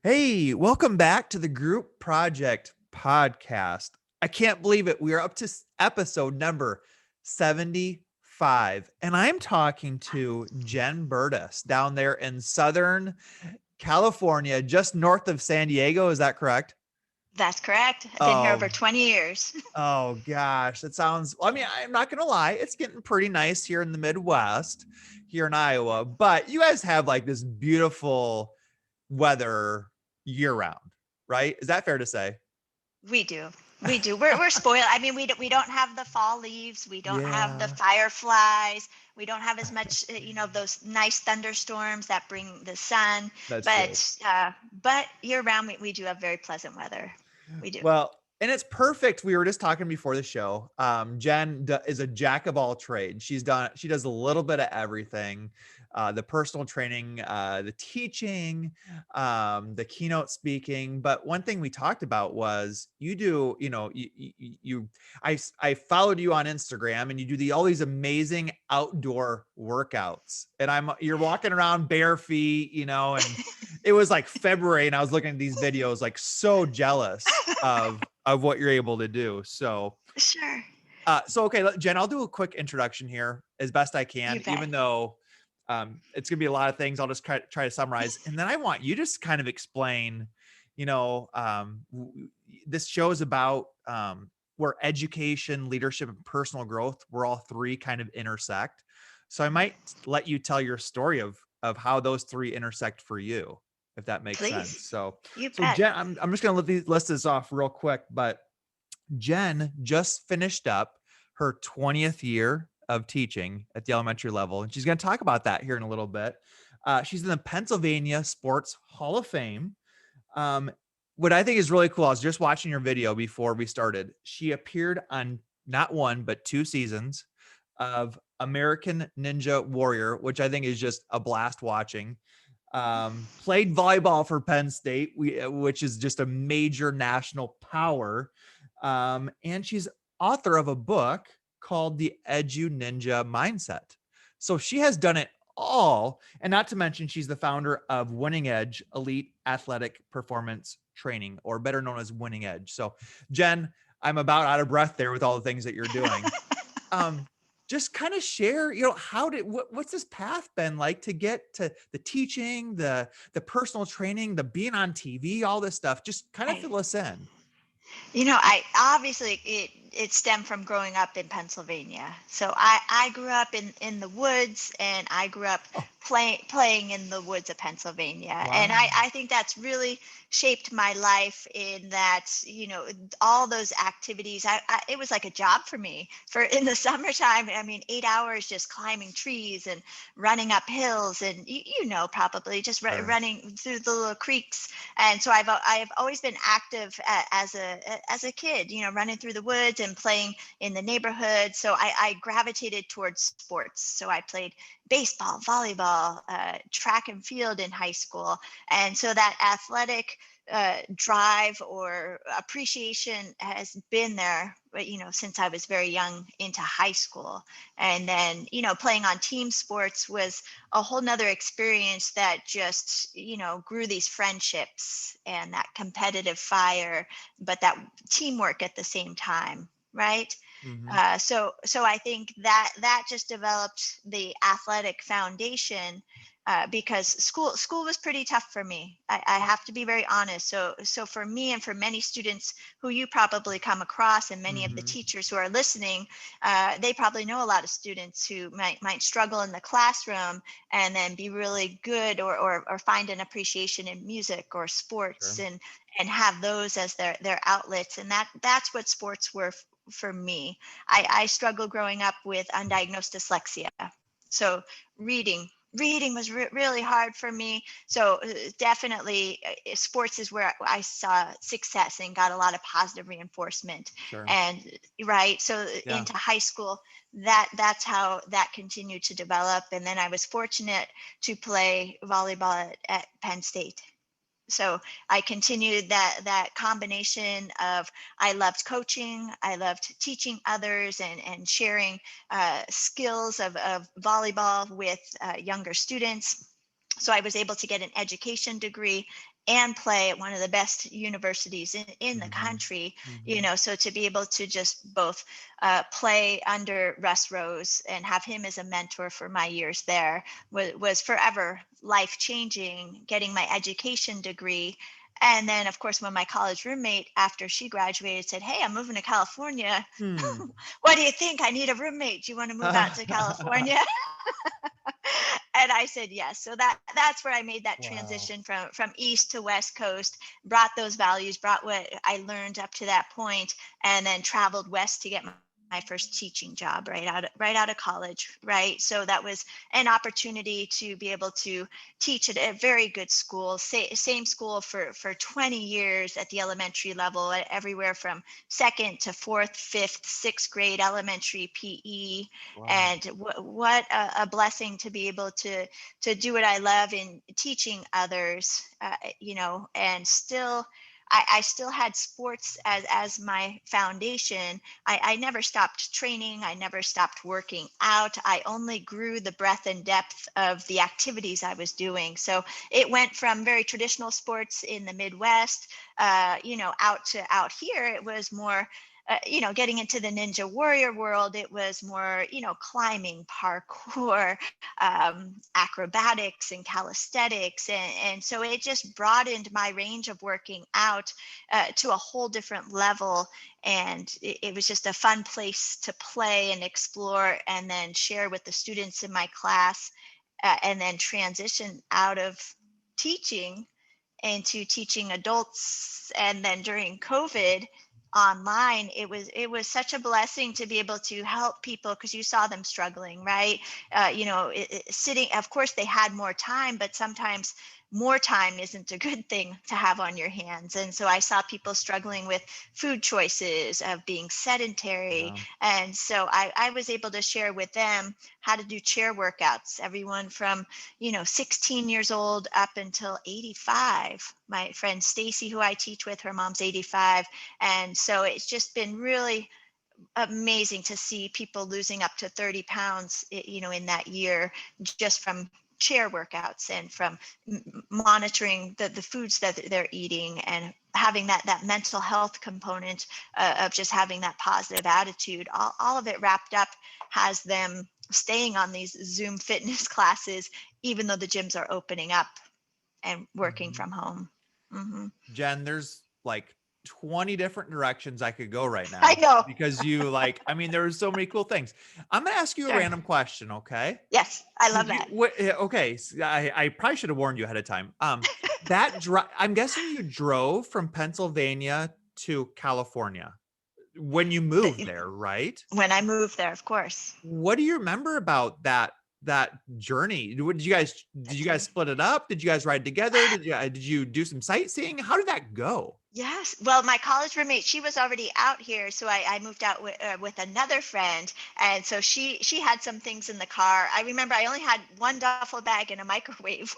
Hey, welcome back to the Group Project Podcast. I can't believe it. We are up to episode number 75, and I'm talking to Jen Burdis down there in Southern California, just north of San Diego. Is that correct? That's correct. I've been here Oh, over 20 years. oh gosh, that sounds, I mean, I'm not going to lie. It's getting pretty nice here in the Midwest, here in Iowa, but you guys have like this beautiful weather year round, right? Is that fair to say? We do. We do. We're spoiled. I mean, we don't have the fall leaves. We don't have the Yeah, fireflies. We don't have as much, those nice thunderstorms that bring the sun. that's true. But year round, we do have very pleasant weather. We do. Well, and it's perfect. We were just talking before the show. Jen is a jack of all trades. She does a little bit of everything. The personal training, the teaching, the keynote speaking. But one thing we talked about was you do, I followed you on Instagram and you do all these amazing outdoor workouts. And you're walking around bare feet, and it was like February and I was looking at these videos, like so jealous of what you're able to do. Sure. So okay, Jen, I'll do a quick introduction here as best I You can, bet. even though it's gonna be a lot of things. I'll just try to summarize, and then I want you to just kind of explain. This show is about where education, leadership, and personal growth, where all three kind of intersect. So I might let you tell your story of how those three intersect for you, if that makes sense. Please. So, You so bet. Jen, I'm just gonna list this off real quick, but Jen just finished up her 20th year of teaching at the elementary level, and she's going to talk about that here in a little bit. She's in the Pennsylvania Sports Hall of Fame. Um, what I think is really cool, I was just watching your video before we started. She appeared on not one, but two seasons of American Ninja Warrior, which I think is just a blast watching. Played volleyball for Penn State, which is just a major national power. And she's author of a book called The Edu Ninja Mindset. So she has done it all. And not to mention, she's the founder of Winning Edge Elite Athletic Performance Training, or better known as Winning Edge. So, Jen, I'm about out of breath there with all the things that you're doing. Um, just kind of share, what's this path been like to get to the teaching, the personal training, the being on TV, all this stuff. Just kind of I fill us in. I obviously it stemmed from growing up in Pennsylvania. So I grew up in the woods, and I grew up Oh, playing in the woods of Pennsylvania. And wow. I think that's really shaped my life in that, all those activities, it was like a job for me for in the summertime. I mean, 8 hours just climbing trees and running up hills, and probably just Sure. running through the little creeks. And so I've always been active as a kid, running through the woods and playing in the neighborhood. So I gravitated towards sports. So I played baseball, volleyball, track and field in high school. And so that athletic drive or appreciation has been there, since I was very young into high school. And then, playing on team sports was a whole nother experience that just, grew these friendships and that competitive fire, but that teamwork at the same time. Right. Mm-hmm. So I think that just developed the athletic foundation, because school was pretty tough for me. I have to be very honest. So for me and for many students who you probably come across, and many of the Mm-hmm. teachers who are listening, they probably know a lot of students who might struggle in the classroom and then be really good, or find an appreciation in music or sports, Sure. and have those as their outlets. And that's what sports were for me. I struggled growing up with undiagnosed dyslexia. So reading was really hard for me. So definitely, sports is where I saw success and got a lot of positive reinforcement. Sure. And right, so Yeah. into high school, that's how that continued to develop. And then I was fortunate to play volleyball at Penn State. So I continued that combination of, I loved coaching, I loved teaching others, and sharing skills of volleyball with younger students. So I was able to get an education degree and play at one of the best universities in the Mm-hmm. country, Mm-hmm. so to be able to just both play under Russ Rose and have him as a mentor for my years there was forever life changing, getting my education degree. And then, of course, when my college roommate, after she graduated, said, "Hey, I'm moving to California. Hmm. What do you think? I need a roommate. Do you want to move out to California?" And I said yes. So that's where I made that Wow. transition from east to west coast, brought those values, brought what I learned up to that point, and then traveled west to get my first teaching job right out of college, right? So that was an opportunity to be able to teach at a very good school, same school for 20 years at the elementary level, everywhere from second to fourth, fifth, sixth grade elementary PE. Wow. And what a blessing to be able to do what I love in teaching others, and still I still had sports as my foundation. I never stopped training. I never stopped working out. I only grew the breadth and depth of the activities I was doing. So it went from very traditional sports in the Midwest, out here. It was more getting into the ninja warrior world. It was more, climbing, parkour, acrobatics, and calisthenics. And so it just broadened my range of working out to a whole different level. And it was just a fun place to play and explore and then share with the students in my class, and then transition out of teaching into teaching adults. And then during COVID online, it was such a blessing to be able to help people, because you saw them struggling, right? Sitting, of course they had more time, but sometimes more time isn't a good thing to have on your hands. And so I saw people struggling with food choices, of being sedentary. Yeah. And so I was able to share with them how to do chair workouts, everyone from 16 years old up until 85. My friend Stacy, who I teach with, her mom's 85. And so it's just been really amazing to see people losing up to 30 pounds, in that year, just from chair workouts and from monitoring the foods that they're eating, and having that mental health component, of just having that positive attitude. All of it wrapped up has them staying on these Zoom fitness classes, even though the gyms are opening up, and working Mhm. from home. Hmm. Jen, there's like 20 different directions I could go right I now know. because I mean, there's so many cool things. I'm going to ask you a Sure. random question, okay? Yes, I love Did you that. okay, I probably should have warned you ahead of time. I'm guessing you drove from Pennsylvania to California when you moved there, right? When I moved there, of course. What do you remember about that journey? Did you guys split it up? Did you guys ride together? Did you do some sightseeing? How did that go? Yes. Well, my college roommate, she was already out here, so I moved out with another friend, and so she had some things in the car. I remember I only had one duffel bag and a microwave.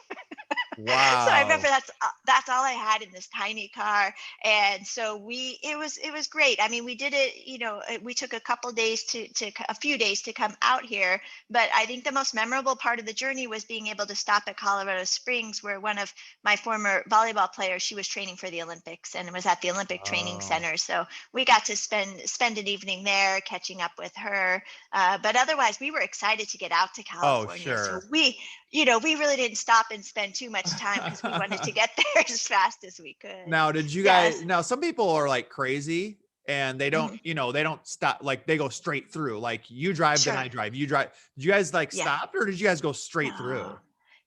So I remember Wow. that's all I had in this tiny car. And so it was great. I mean, we did it, we took a few days to come out here, but I think the most memorable part of the journey was being able to stop at Colorado Springs, where one of my former volleyball players, she was training for the Olympics, and it was at the Olympic Training Oh. Center. So we got to spend an evening there catching up with her. But otherwise, we were excited to get out to Oh, California. So sure. we really didn't stop and spend too much time, because we wanted to get there as fast as we could. Now, did you guys Yes. now some people are like crazy and Mhm. they don't stop, like they go straight through. Like you drive, then I Sure. drive. You drive. Did you guys like Yeah. stop or did you guys go straight No. through?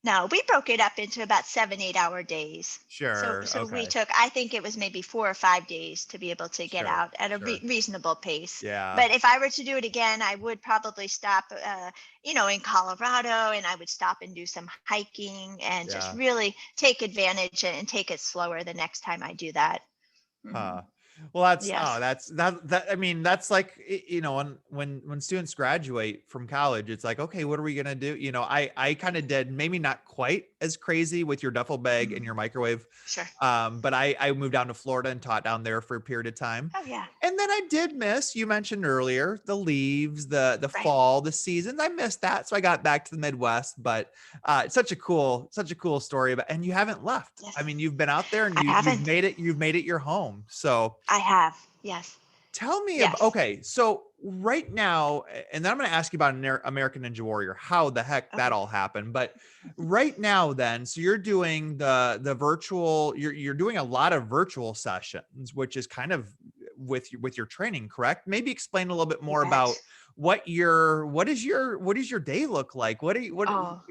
No, we broke it up into about 7, 8 hour days. So Sure. so we Okay. took, I think it was maybe 4 or 5 days to be able to get Sure. out at a Sure. reasonable pace. Yeah. But if I were to do it again, I would probably stop, in Colorado, and I would stop and do some hiking and just Yeah. really take advantage and take it slower the next time I do that. Huh. Mhm. Well, that's Yes. oh, that I mean, that's like you know, when students graduate from college, it's like, okay, what are we gonna do? You know, I kind of did maybe not quite as crazy with your duffel bag and Mhm. your microwave, Sure. but I moved down to Florida and taught down there for a period of time. Oh yeah. And then I did miss, you mentioned earlier, the leaves, the Right. fall, the seasons. I missed that. So I got back to the Midwest, but it's such a cool story. But and you haven't left. I Yes. mean, you've been out there and I haven't. you've made it your home. So I have. Yes. tell me about Yes. okay. So right now, and then I'm gonna ask you about American Ninja Warrior, how the heck that Okay. all happened. But right now, then, so you're doing the virtual, you're doing a lot of virtual sessions, which is kind of with your training, correct? Maybe explain a little bit You more about bet. what does your day look like? What do you what Oh,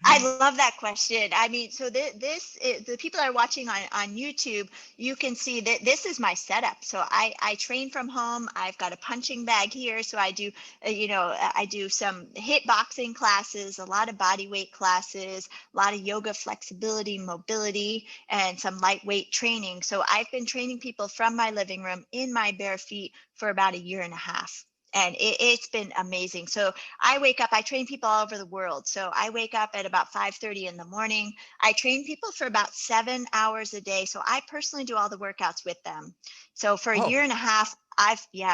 I love that question. I mean, so the people that are watching on YouTube, you can see that this is my setup. So I train from home. I've got a punching bag here, so I do I do some hit boxing classes, a lot of body weight classes, a lot of yoga flexibility, mobility, and some lightweight training. So I've been training people from my living room in my bare feet for about a year and a half. And it's been amazing. So I wake up, I train people all over the world. So I wake up at about 5:30 in the morning. I train people for about 7 hours a day. So I personally do all the workouts with them. So for a oh year and a half,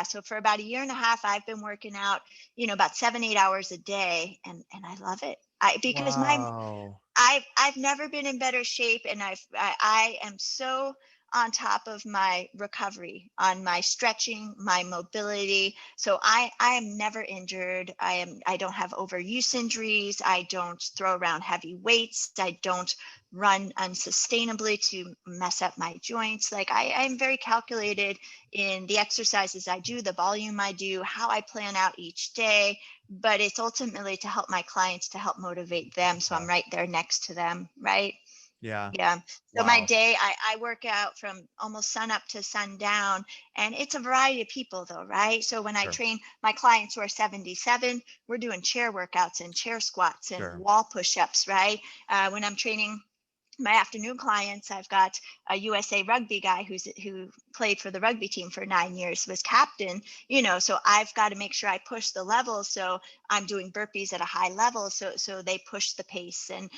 so for about a year and a half, I've been working out, about 7, 8 hours a day. And I love it. Because wow. I've never been in better shape, and I am so on top of my recovery, on my stretching, my mobility. So I am never injured. I don't have overuse injuries. I don't throw around heavy weights. I don't run unsustainably to mess up my joints. Like I'm very calculated in the exercises I do, the volume I do, how I plan out each day, but it's ultimately to help my clients, to help motivate them, so I'm Yeah. right there next to them, right? Yeah. Yeah. So my Wow. day, I work out from almost sun up to sundown, and it's a variety of people though, right? So when I Sure. train my clients who are 77, we're doing chair workouts and chair squats and Sure. wall push-ups, right? When I'm training my afternoon clients, I've got a USA rugby guy who played for the rugby team for 9 years, was captain, so I've got to make sure I push the level. So I'm doing burpees at a high level. So they push the pace. And,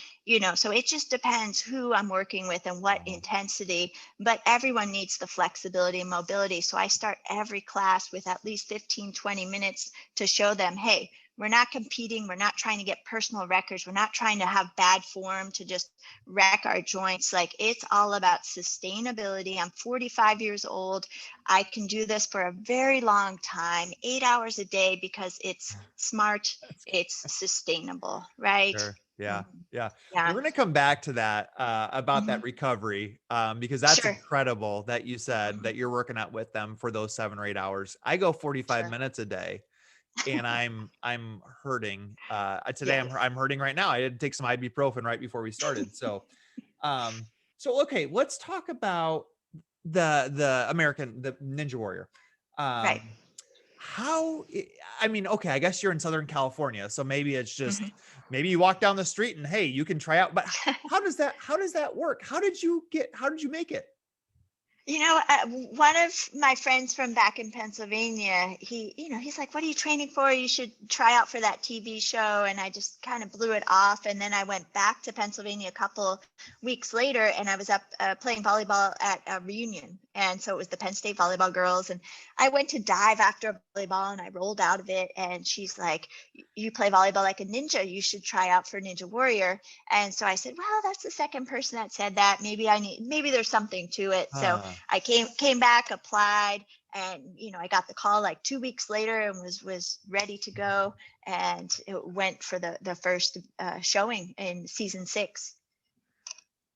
so it just depends who I'm working with and what Wow. intensity, but everyone needs the flexibility and mobility. So I start every class with at least 15, 20 minutes to show them, hey, we're not competing. We're not trying to get personal records. We're not trying to have bad form to just wreck our joints. Like it's all about sustainability. I'm 45 years old. I can do this for a very long time, 8 hours a day, because it's smart, it's sustainable, right? Sure. Yeah. Mhm. Yeah. Yeah. We're going to come back to that about Hmm. that recovery because that's Sure. incredible that you said Hmm. that you're working out with them for those 7 or 8 hours. I go 45 Sure. minutes a day and I'm hurting. Today Yes. I'm hurting right now. I had to take some ibuprofen right before we started. Um so okay, let's talk about the Ninja Warrior. Right. Um how I mean, okay, I guess you're in Southern California, so maybe it's Hmm. just maybe you walk down the street and hey, you can try out. But how does that work? How did you make it? One of my friends from back in Pennsylvania, he's like, "What are you training for? You should try out for that TV show." And I just kind of blew it off. And then I went back to Pennsylvania a couple weeks later, and I was up playing volleyball at a reunion. And so it was the Penn State volleyball girls. And I went to dive after volleyball, and I rolled out of it. And she's like, "You play volleyball like a ninja. You should try out for Ninja Warrior." And so I said, "Well, that's the second person that said that. Maybe there's something to it." So Uh, I came back, applied, and I got the call like 2 weeks later and was ready to go, and it went for the first showing in season 6.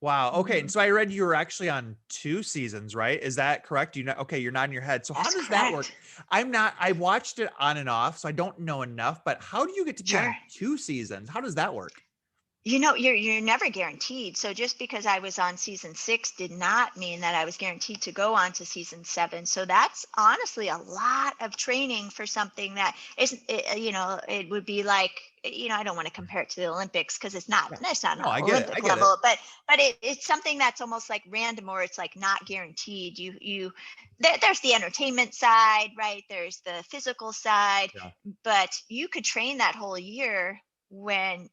wow. Okay, and Mhm. so I read you were actually on 2 seasons, right? Is that correct? You know, okay, you're nodding your head. So how That's does that work? correct. I watched it on and off, so I don't know enough. But how do you get to be on Sure. 2 seasons? How does that work? you're never guaranteed. So just because I was on season 6 did not mean that I was guaranteed to go on to season 7. So that's honestly a lot of training for something that isn't, it would be like, I don't want to compare it to the Olympics because Yeah. it's not No, an I get it. I Olympic get it. level, but it's something that's almost like random, or it's like not guaranteed. There's the entertainment side, right? There's the physical side, Yeah. but you could train that whole year when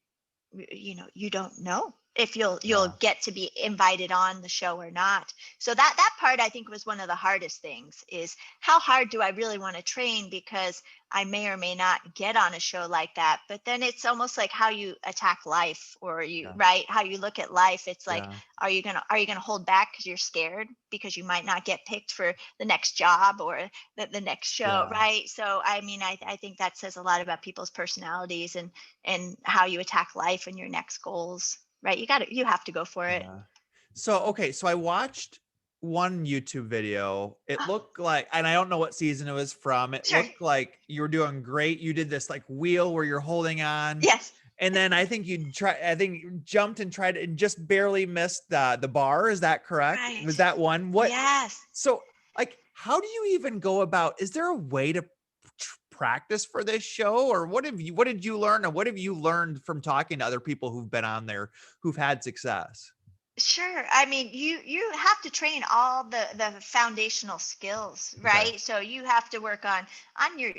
you don't know if you'll Yeah. get to be invited on the show or not. So that part I think was one of the hardest things, is how hard do I really want to train, because I may or may not get on a show like that. But then it's almost like how you attack life, or Yeah. right, how you look at life. It's like, Yeah. are you gonna hold back because you're scared, because you might not get picked for the next job or the next show, Yeah. right? So I mean, I think that says a lot about people's personalities and how you attack life and your next goals, right? You have to go for it. Yeah. So, okay, so I watched one YouTube video. It Oh, looked like, and I don't know what season it was from. It sure. looked like you were doing great. You did this like wheel where you're holding on. Yes. And then I think you jumped and tried and just barely missed the bar. Is that correct? Right. Was that one? What? Yes. So, like, how do you even go about, is there a way to practice for this show, or what did you learn, or what have you learned from talking to other people who've been on there who've had success? Sure. I mean, you have to train all the foundational skills, Okay. right? So you have to work on your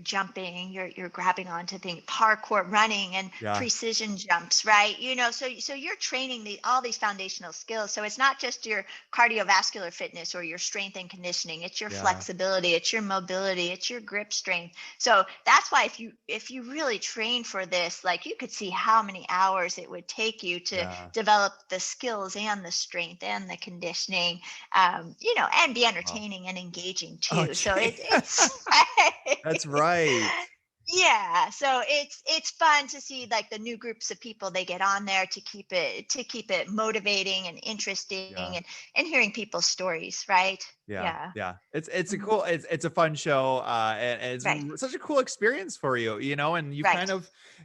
jumping, your grabbing onto things, parkour, running, and Yeah. precision jumps, right? So you're training all these foundational skills. So it's not just your cardiovascular fitness or your strength and conditioning. It's your Yeah. flexibility, it's your mobility, it's your grip strength. So that's why if you really train for this, like, you could see how many hours it would take you to Yeah. develop the skills and the strength and the conditioning, and be Wow. entertaining and engaging Oh, too. So gee. it's That's right. yeah. So it's fun to see like the new groups of people they get on there, to keep it motivating and interesting, Yeah. and hearing people's stories, right? Yeah. Yeah. Yeah. It's a Mhm. cool, it's a fun show. And it's Right. such a cool experience for you, and you've Right.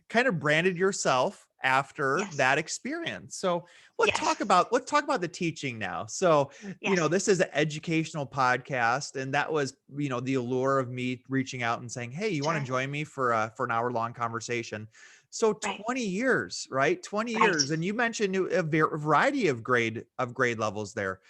kind of branded yourself after Yes. that experience. So Yes. let's talk about the teaching now. So, Yes. this is an educational podcast, and that was, the allure of me reaching out and saying, "Hey, you want to Sure. join me for an hour long conversation?" So Right. 20 years, right? 20 Right. years. And you mentioned a variety of grade levels there.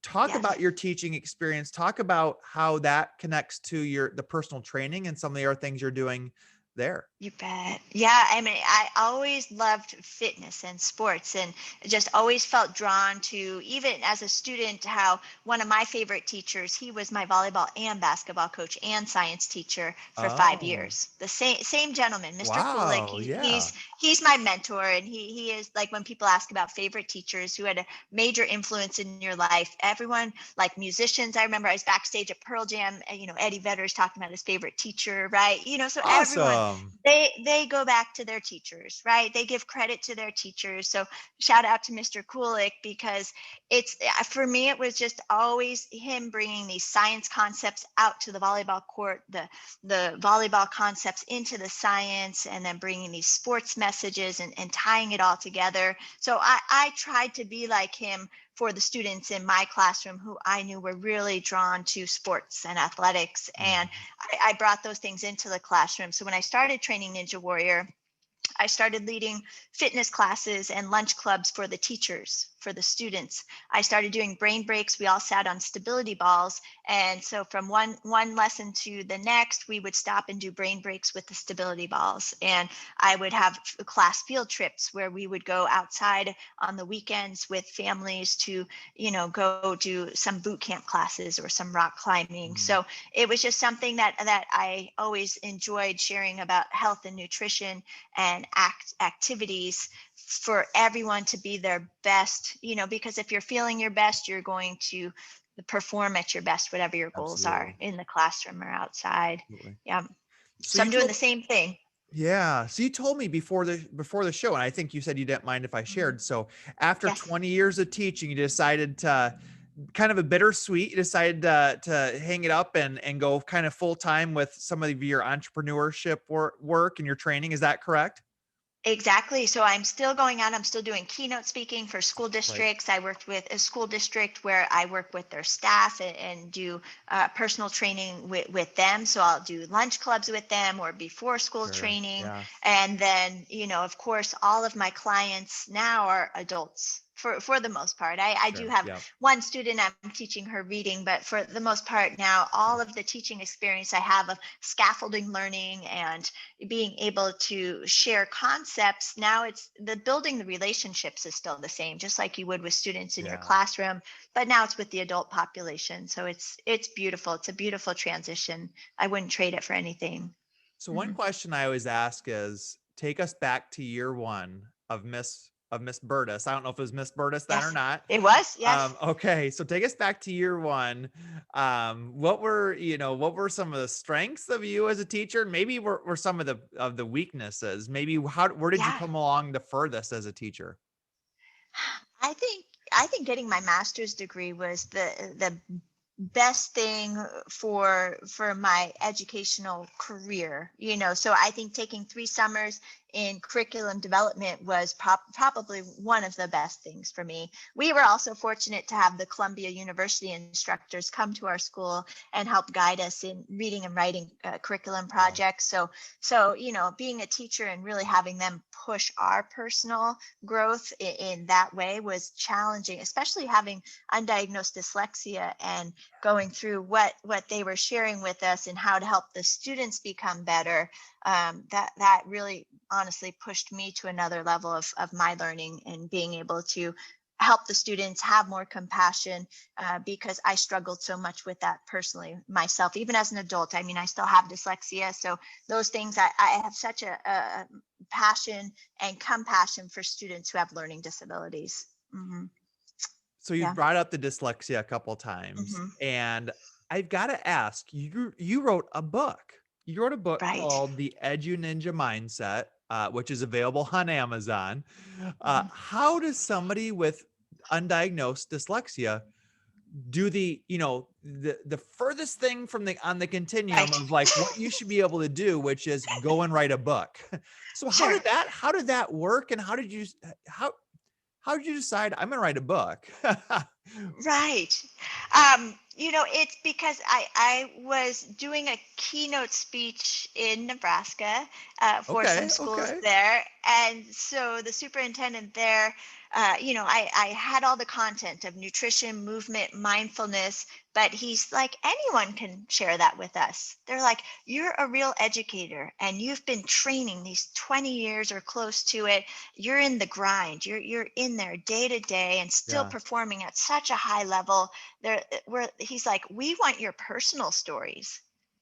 Talk Yes. about your teaching experience. Talk about how that connects to the personal training and some of the other things you're doing there. You bet. Yeah, I mean, I always loved fitness and sports, and just always felt drawn to, even as a student, how one of my favorite teachers, he was my volleyball and basketball coach and science teacher for five Oh, years. The same gentleman, Mr. Kulik. wow. Yeah. He's my mentor, and he is like, when people ask about favorite teachers who had a major influence in your life, everyone, like musicians. I remember I was backstage at Pearl Jam, and, Eddie Vedder's talking about his favorite teacher, right? So everyone, Awesome. they go back to their teachers, right? They give credit to their teachers. So shout out to Mr. Kulik, because it's, for me, it was just always him bringing these science concepts out to the volleyball court, the volleyball concepts into the science, and then bringing these sports messages, and tying it all together. So I tried to be like him for the students in my classroom who I knew were really drawn to sports and athletics. And Mhm. I brought those things into the classroom. So when I started training Ninja Warrior, I started leading fitness classes and lunch clubs for the teachers, for the students. I started doing brain breaks. We all sat on stability balls. And so from one lesson to the next, we would stop and do brain breaks with the stability balls. And I would have class field trips where we would go outside on the weekends with families to, go do some boot camp classes or some rock climbing. Mm, So it was just something that I always enjoyed sharing about health and nutrition and activities for everyone to be their best, because if you're feeling your best, you're going to perform at your best, whatever your goals are absolutely. in the classroom or outside. Absolutely. Yeah. So So you I'm doing told the same thing. Yeah. So you told me before the show, and I think you said you didn't mind if I Mhm. shared. So after Yes. 20 years of teaching, you decided to, kind of a bittersweet, you decided to hang it up and go kind of full time with some of your entrepreneurship work and your training. Is that correct? Exactly. So I'm still going out. I'm still doing keynote speaking for school Right. districts. I worked with a school district where I work with their staff and do personal training with them. So I'll do lunch clubs with them or before school Sure. training. Yeah. And then, of course, all of my clients now are adults for the most part. I do Sure. have Yeah. one student I'm teaching her reading, but for the most part now, all of the teaching experience I have of scaffolding learning and being able to share concepts, now it's the building the relationships is still the same, just like you would with students in your Yeah. classroom, but now it's with the adult population. So it's beautiful. It's a beautiful transition. I wouldn't trade it for anything. So one Mhm. question I always ask is, take us back to year one of Miss Burdis. I don't know if it was Miss Burdis then or Yes, not. it was. Yes. Okay, so take us back to year one. What were some of the strengths of you as a teacher? Maybe were some of the weaknesses? Maybe where did you Yeah. come along the furthest as a teacher? I think I think getting my master's degree was the best thing for my educational career. So I think taking 3 summers in curriculum development was probably one of the best things for me. We were also fortunate to have the Columbia University instructors come to our school and help guide us in reading and writing curriculum Wow. projects. So being a teacher and really having them push our personal growth in that way was challenging, especially having undiagnosed dyslexia and going through what they were sharing with us and how to help the students become better. That really honestly pushed me to another level of my learning and being able to help the students have more compassion, because I struggled so much with that personally myself, even as an adult. I mean, I still have dyslexia, so those things I have such a passion and compassion for students who have learning disabilities. So you've Yeah. brought up the dyslexia a couple times, hmm and I've got to ask, you wrote a book. You wrote a book Right. called The Edu Ninja Mindset, which is available on Amazon. Mhm. How does somebody with undiagnosed dyslexia do the furthest thing from the on the continuum Right. of like what you should be able to do, which is go and write a book? So Sure. how did that work, and how did you decide I'm gonna write a book? Right. It's because I was doing a keynote speech in Nebraska for some Okay, schools okay. there. And so the superintendent there, I had all the content of nutrition, movement, mindfulness, but he's like, anyone can share that with us. They're like, you're a real educator and you've been training these 20 years or close to it. You're in the grind, you're in there day to day and still Yeah, performing at such a high level. There where he's like, we want your personal stories,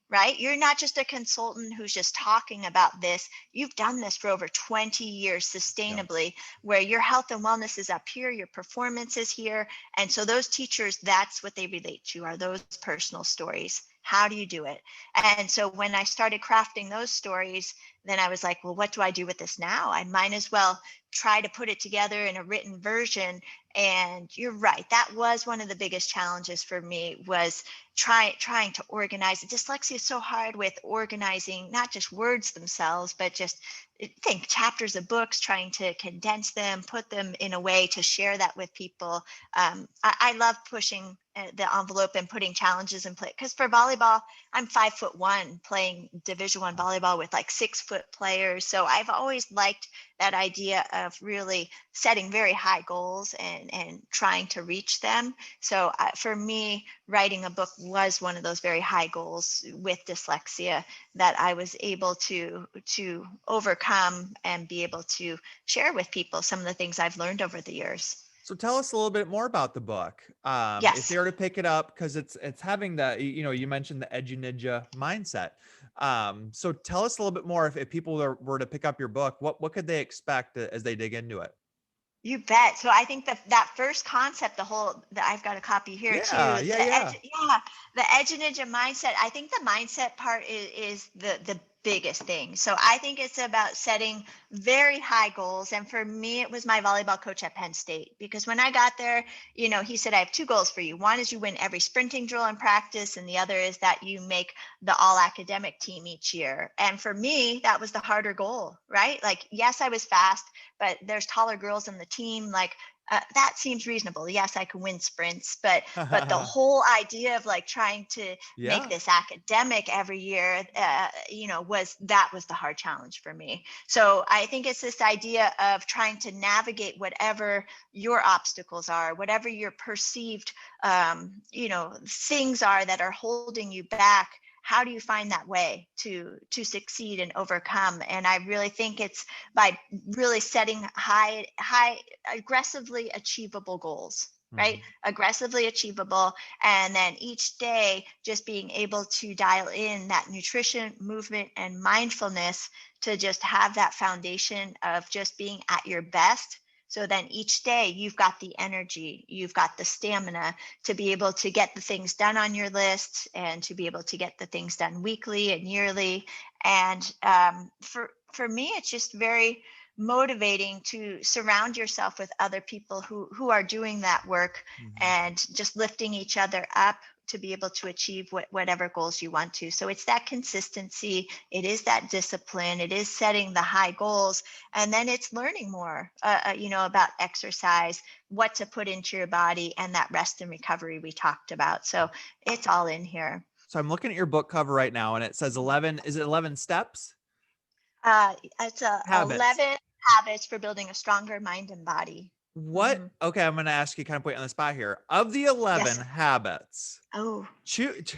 right? You're not just a consultant who's just talking about this. You've done this for over 20 years yeah. sustainably, where your health and wellness is up here, your performance is here. And so those teachers, that's what they relate to, are those personal stories. How do you do it? And so when I started crafting those stories, then I was like, well, what do I do with this now? I might as well try to put it together in a written version. And you're right, that was one of the biggest challenges for me, was trying to organize. Dyslexia is so hard with organizing not just words themselves, but just think chapters of books, trying to condense them, put them in a way to share that with people. I love pushing the envelope and putting challenges in place, because for volleyball, I'm 5'1", playing Division 1 volleyball with like 6 foot players. So I've always liked that idea of really setting very high goals and trying to reach them. So for me, writing a book was one of those very high goals with dyslexia that I was able to overcome and be able to share with people some of the things I've learned over the years. So tell us a little bit more about the book. If Yes. they were to pick it up, because it's having you mentioned the Edu Ninja mindset. So tell us a little bit more. If people were to pick up your book, what could they expect as they dig into it? You bet. So I think that first concept, the whole that I've got a copy here Yeah, too. yeah, The yeah. edge, yeah, the edge and ninja mindset. I think the mindset part is the biggest thing. So I think it's about setting very high goals. And for me, it was my volleyball coach at Penn State, because when I got there, he said, I have two goals for you. One is you win every sprinting drill in practice, and the other is that you make the all academic team each year. And for me, that was the harder goal, right? Like, yes, I was fast, but there's taller girls in the team. Like, that seems reasonable. Yes, I can win sprints, but the whole idea of like trying to make Yeah. this academic every year, was the hard challenge for me. So I think it's this idea of trying to navigate whatever your obstacles are, whatever your perceived, things are that are holding you back. How do you find that way to succeed and overcome? And I really think it's by really setting high, aggressively achievable goals, right? Mhm. Aggressively achievable. And then each day, just being able to dial in that nutrition, movement, and mindfulness to just have that foundation of just being at your best. So then each day you've got the energy, you've got the stamina to be able to get the things done on your list, and to be able to get the things done weekly and yearly. And for me, it's just very motivating to surround yourself with other people who are doing that work, Mhm. and just lifting each other up to be able to achieve whatever goals you want to. So it's that consistency, it is that discipline, it is setting the high goals, and then it's learning more, about exercise, what to put into your body, and that rest and recovery we talked about. So it's all in here. So I'm looking at your book cover right now, and it says 11. Is it 11 steps? It's a Habits. 11 habits for building a stronger mind and body. What? Hmm. Okay, I'm going to ask you, kind of put you on the spot here. Of the Yes, 11 sir. habits, Oh, choose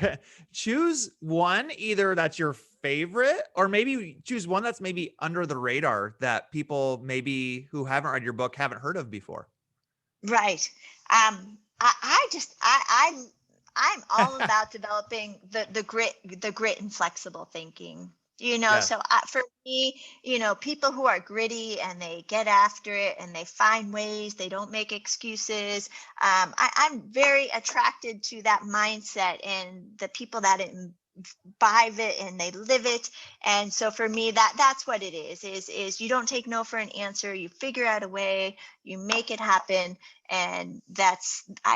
choose one, either that's your favorite, or maybe choose one that's maybe under the radar that people maybe who haven't read your book haven't heard of before. right. I just I'm all about developing the grit and flexible thinking. So Yes. for me, people who are gritty and they get after it and they find ways, they don't make excuses. I'm very attracted to that mindset and the people that imbibe it and they live it. And so for me, that's what it is you don't take no for an answer. You figure out a way, you make it happen. And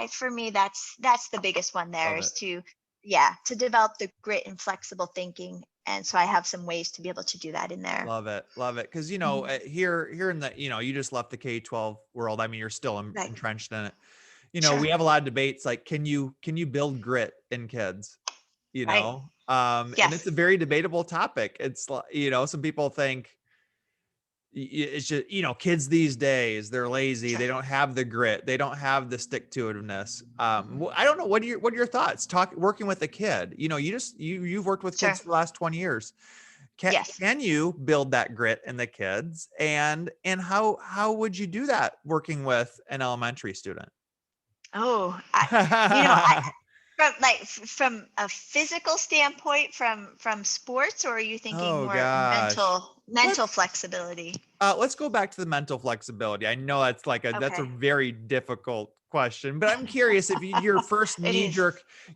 for me, that's the biggest one there, Love is it. to develop the grit and flexible thinking. And so I have some ways to be able to do that in there. Love it. Love it. Because, Mhm. here in the, you just left the K-12 world. I mean, you're still Right. entrenched in it. Sure. We have a lot of debates like, can you build grit in kids? Right. And it's Yes. a very debatable topic. It's like, some people think it's just, kids these days, they're lazy, Sure. they don't have the grit, they don't have the stick to itiveness. Mhm. I don't know, what are your thoughts working with a kid? You've worked with kids Sure. for the last 20 years. can Yes. can you build that grit in the kids, and how would you do that working with an elementary student? Oh, I from a physical standpoint, from sports, or are you thinking Oh more gosh. mental Let's flexibility? let's go back to the mental flexibility. I know that's a Okay. very difficult question, but I'm curious if your first It is.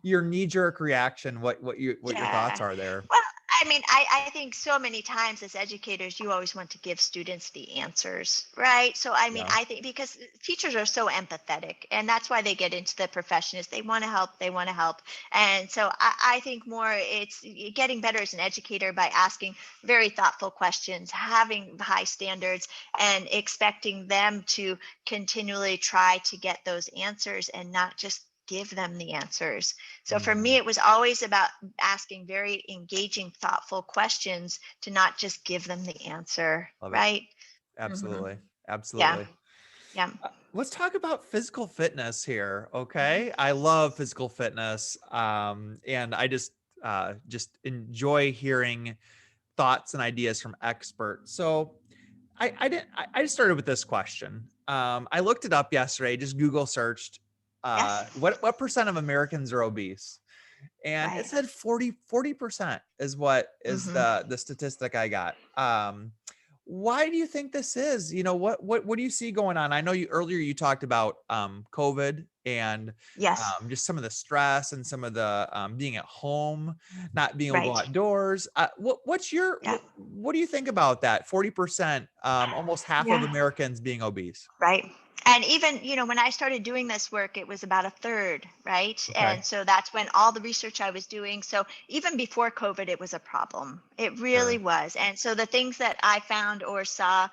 knee jerk reaction, what your thoughts Yeah. are there. Well, I mean, I think so many times as educators, you always want to give students the answers, right? So, I mean, Yeah. I think because teachers are so empathetic, and that's why they get into the profession, is they want to help, they want to help. And so I think more it's getting better as an educator by asking very thoughtful questions, having high standards, and expecting them to continually try to get those answers and not just give them the answers. So for me, Mhm. it was always about asking very engaging, thoughtful questions to not just give them the answer, Love it. right? Hmm. Absolutely. Yeah, Absolutely. yeah. Let's talk about physical fitness here. Mhm. Okay. I love physical fitness. And I just enjoy hearing thoughts and ideas from experts. So I just started with this question. I looked it up yesterday, just Google searched, Yes, what percent of Americans are obese? And it right. said 40% is what is Hmm. the statistic I got. Why do you think this is? What do you see going on? I know you talked about COVID and Yes, just some of the stress and some of the being at home, not being able to go right. outdoors. Yeah, What do you think about that? 40%, almost half of yeah. Americans being obese. Right. And even, when I started doing this work, it was about a third, right? Okay, And so that's when all the research I was doing. So even before COVID, it was a problem. It really sure. was. And so the things that I found or saw,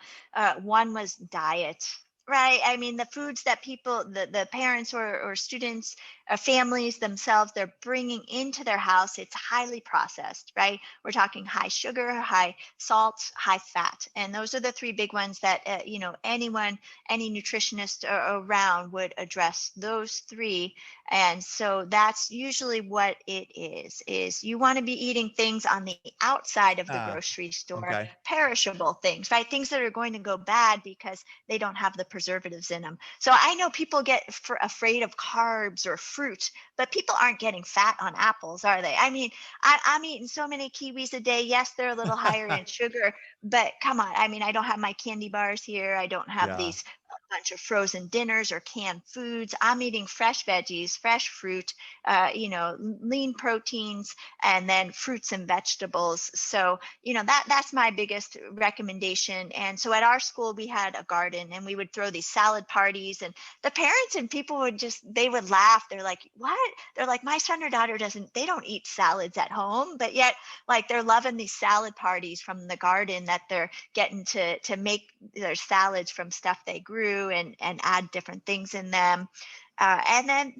one was diet, right? I mean, the foods that people, the parents or students, families themselves, they're bringing into their house, it's highly processed, right? We're talking high sugar, high salt, high fat. And those are the three big ones that, any nutritionist around would address those three. And so that's usually what it is you want to be eating things on the outside of the Ah, grocery store, okay. perishable things, right? Things that are going to go bad because they don't have the preservatives in them. So I know people get afraid of carbs or fruit, but people aren't getting fat on apples, are they? I mean, I'm eating so many kiwis a day. Yes, they're a little higher in sugar, but come on. I mean, I don't have my candy bars here. I don't have Yeah. these bunch of frozen dinners or canned foods. I'm eating fresh veggies, fresh fruit, lean proteins, and then fruits and vegetables. So, that's my biggest recommendation. And so at our school, we had a garden and we would throw these salad parties, and the parents and people they would laugh. They're like, what? They're like, my son or daughter they don't eat salads at home, but yet like they're loving these salad parties from the garden that they're getting to make their salads from stuff they grew and add different things in them. And then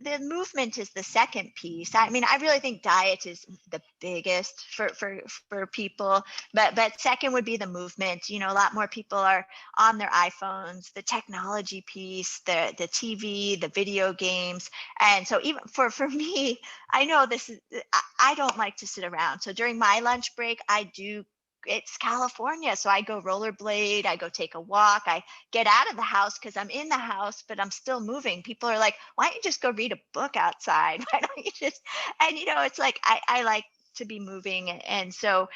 the movement is the second piece. I mean, I really think diet is the biggest for people, but second would be the movement. A lot more people are on their iPhones, the technology piece, the TV, the video games, and so even for me, I know this is I don't like to sit around. So during my lunch break, it's California. So I go rollerblade, I go take a walk, I get out of the house because I'm in the house, but I'm still moving. People are like, why don't you just go read a book outside? Why don't you just, and it's like, I like to be moving. And so,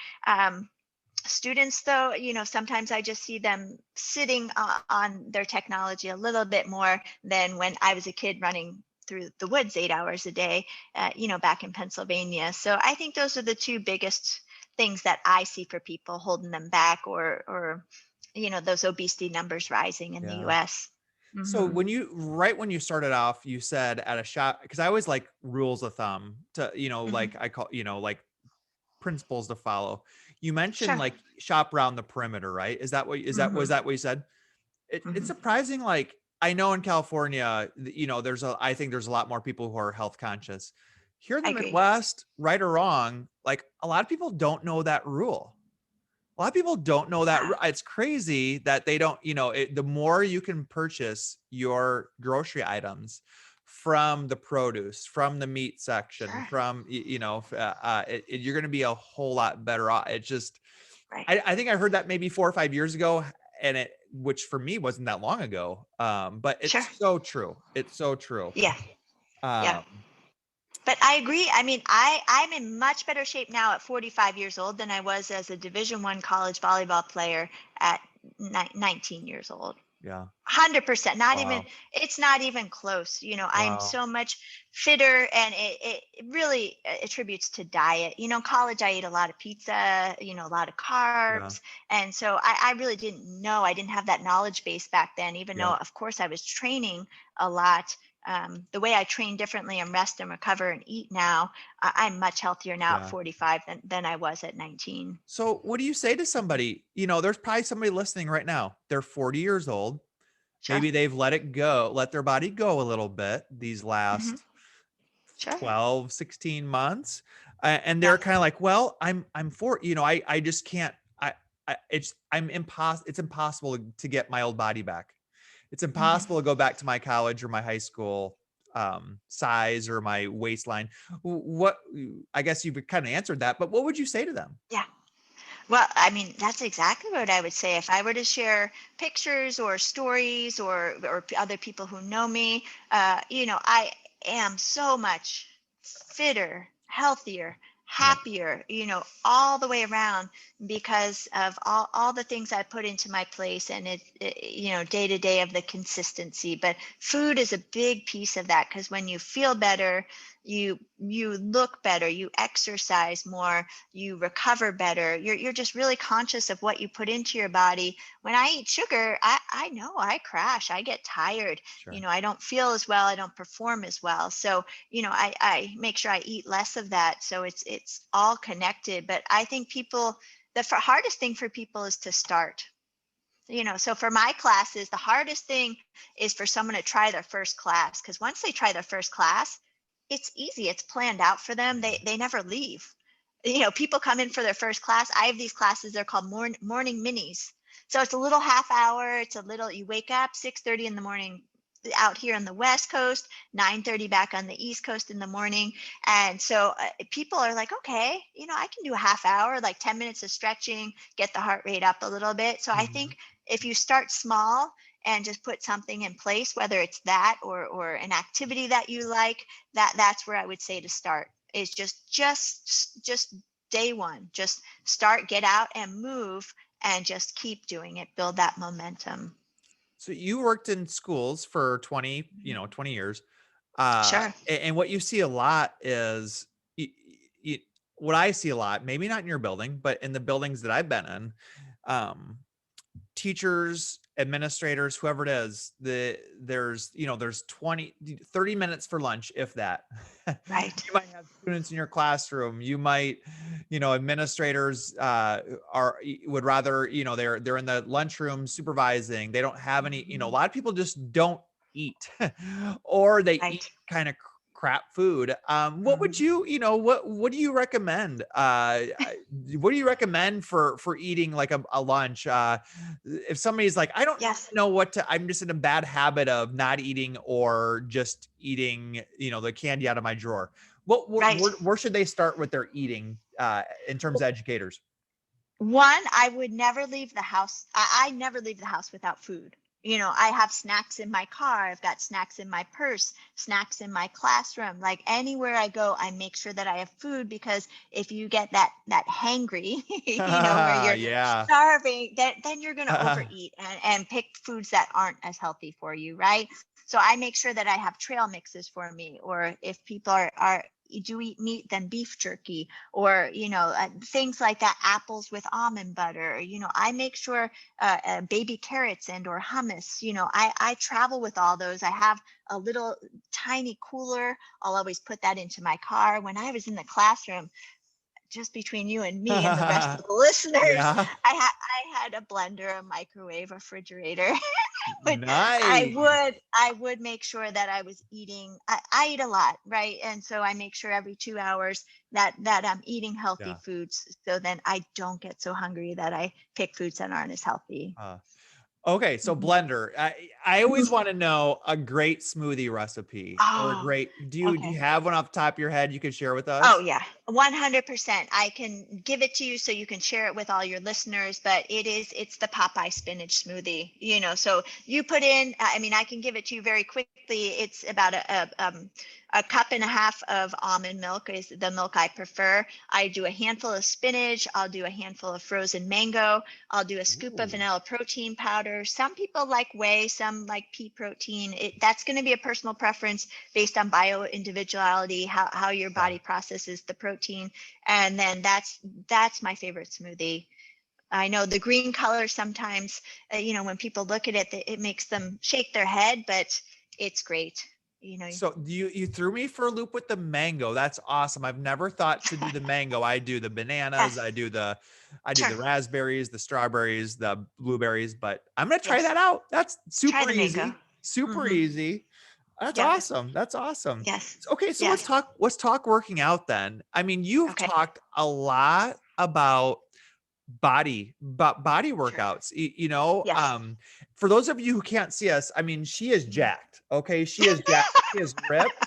students though, sometimes I just see them sitting on their technology a little bit more than when I was a kid running through the woods 8 hours a day, back in Pennsylvania. So I think those are the two biggest things that I see for people holding them back, or those obesity numbers rising in the Yeah. US. So Hmm. when you started off, you said at a shop, because I always like rules of thumb to, Hmm. like I call, like principles to follow. You mentioned Sure. like shop around the perimeter, right? Was Hmm. that what you said? It's Hmm. surprising. Like I know in California, I think there's a lot more people who are health conscious. Here in I the agree. Midwest, right or wrong, like a lot of people don't know that rule. A lot of people don't know that. Yeah. It's crazy that they don't, the more you can purchase your grocery items from the produce, from the meat section, Sure. from, you're going to be a whole lot better off. It's just, Right. I think I heard that maybe 4 or 5 years ago, which for me wasn't that long ago. But Sure. it's so true. It's so true. Yeah. Yeah. Um, But I agree. I mean, I'm in much better shape now at 45 years old than I was as a Division I college volleyball player at 19 years old. yeah. 100%. Not even, Wow. it's not even close. I am Wow. so much fitter, and it really attributes to diet. College, I ate a lot of pizza, a lot of Yeah. carbs. And so I really didn't know, I didn't have that knowledge base back then, even though, Yeah. of course, I was training a lot. The way I train differently and rest and recover and eat now, I'm much healthier now at Yeah. 45 than I was at 19. So what do you say to somebody? There's probably somebody listening right now. They're 40 years old. Sure. Maybe they've let their body go a little bit these Hmm. last Sure. 12, 16 months. And Yeah. they're kind of like, well, I'm for, I just can't, it's impossible to get my old body back. It's Hmm. impossible to go back to my college or my high school size or my waistline. What, I guess you've kind of answered that, but what would you say to them? Yeah. Well, I mean, that's exactly what I would say. If I were to share pictures or stories, or other people who know me, I am so much fitter, healthier, Yeah. happier, all the way around because of all the things I put into my place, and day to day of the consistency. But food is a big piece of that, because when you feel better, you look better, you exercise more, you recover better. You're just really conscious of what you put into your body. When I eat sugar, I know I crash, I get tired, Sure. I don't feel as well, I don't perform as well. So I make sure I eat less of that. So it's all connected. But I think the hardest thing for people is to start. So for my classes, the hardest thing is for someone to try their first class, because once they try their first class, it's easy. It's planned out for them. They never leave. People come in for their first class. I have these classes. They're called morning minis. So it's a little half hour. It's a little. You wake up 6:30 in the morning out here on the West Coast, 9:30 back on the East Coast in the morning. And so people are like, okay, I can do a half hour, like 10 minutes of stretching, get the heart rate up a little bit. So I Mhm. think if you start small and just put something in place, whether it's that or an activity that you like, that's where I would say to start, is just day one, just start, get out and move, and just keep doing it, build that momentum. So you worked in schools for 20, Mhm. 20 years. Sure. And what you see a lot is y- y- what I see a lot, maybe not in your building, but in the buildings that I've been in, um, teachers, administrators, whoever it is, there's 20, 30 minutes for lunch, if that. Right. You might have students in your classroom. You might, administrators would rather, they're in the lunchroom supervising. They don't have any, a Mhm. lot of people just don't eat or they eat Right. kind of crap food. What would Mhm. what do you recommend? What do you recommend for eating like a lunch? If somebody's like, I don't Yes. know what to, I'm just in a bad habit of not eating or just eating, the candy out of my drawer. Right. Where should they start with their eating in terms of educators? One, I would never leave the house. I never leave the house without food. I have snacks in my car. I've got snacks in my purse, snacks in my classroom. Like anywhere I go, I make sure that I have food, because if you get that hangry, where you're Yeah. starving, then you're going to overeat and pick foods that aren't as healthy for you, right? So I make sure that I have trail mixes for me, or if people are do eat meat, then beef jerky, or things like that, apples with almond butter. I make sure baby carrots and or hummus. I travel with all those. I have a little tiny cooler. I'll always put that into my car. When I was in the classroom, just between you and me and the rest of the listeners, Yeah. I had a blender, a microwave, a refrigerator. But I Nice. would I would make sure that I was eating. I eat a lot, right? And so I make sure every 2 hours that I'm eating healthy Yeah. foods, so then I don't get so hungry that I pick foods that aren't as healthy. Uh, Okay, so Mhm. blender. I always want to know a great smoothie recipe or a Oh, great. Do you okay. have one off the top of your head you could share with Oh us? yeah, 100%. I can give it to you so you can share it with all your listeners, but it's the Popeye spinach smoothie, so you put in, I mean, I can give it to you very quickly. It's about a cup and a half of almond milk is the milk I prefer. I do a handful of spinach. I'll do a handful of frozen mango. I'll do a scoop of Ooh, vanilla protein powder. Some people like whey, some like pea protein. That's going to be a personal preference based on bio individuality, how your yeah. body processes the protein. And then that's my favorite smoothie. I know the green color sometimes, when people look at it, it makes them shake their head, but it's great. You know, So you threw me for a loop with the mango. That's awesome. I've never thought to do the mango. I do the bananas, yes, I do sure, the raspberries, the strawberries, the blueberries, but I'm gonna try yes. that out. That's Try super the mango. easy. Super Mm-hmm. easy. That's Yep. awesome. That's awesome. Yes. Okay, so let's Yes. talk working out then. I mean, you've Okay. talked a lot about body Sure. workouts. Yes. For those of you who can't see us, I mean, she is Mhm. jacked. Okay, she is jacked. She is ripped,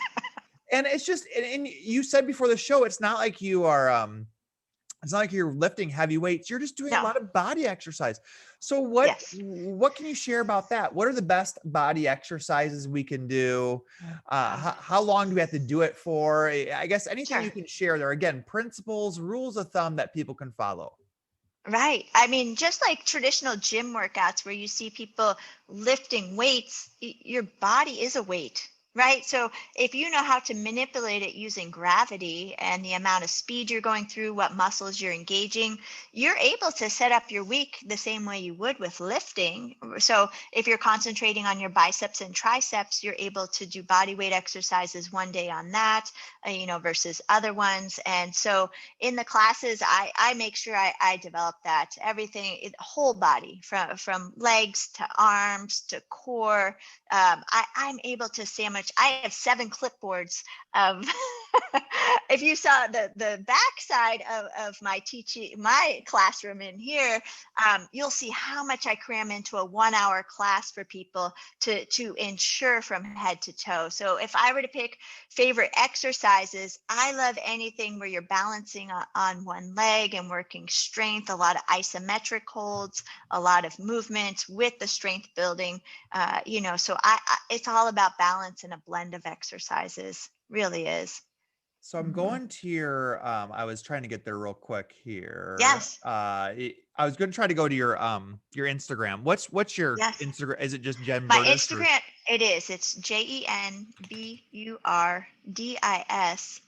and it's just and you said before the show, it's not like you are it's not like you're lifting heavy weights. You're just doing a No. lot of body exercise. So Yes. what can you share about that? What are the best body exercises we can do? How long do we have to do it for? I guess anything Sure. you can share there. Again, principles, rules of thumb that people can follow. Right. I mean, just like traditional gym workouts where you see people lifting weights, your body is a weight, right? So if you know how to manipulate it using gravity and the amount of speed you're going through, what muscles you're engaging, you're able to set up your week the same way you would with lifting. So if you're concentrating on your biceps and triceps, you're able to do body weight exercises one day on that, versus other ones. And so in the classes, I make sure I develop that everything, whole body, from legs to arms to core. I'm able to sandwich. I have 7 clipboards of if you saw the back side of my teaching, my classroom in here, you'll see how much I cram into a 1 hour class for people to ensure from head to toe. So if I were to pick favorite exercises, I love anything where you're balancing on one leg and working strength, a lot of isometric holds, a lot of movement with the strength building. So it's all about balance and a blend of exercises, really is. So I'm Mhm. going to your I was trying to get there real quick here. Yes, I was going to try to go to your Instagram. What's your yes. Instagram? Is it just Jen My Burdis or Instagram, it is. It's JenBurdis.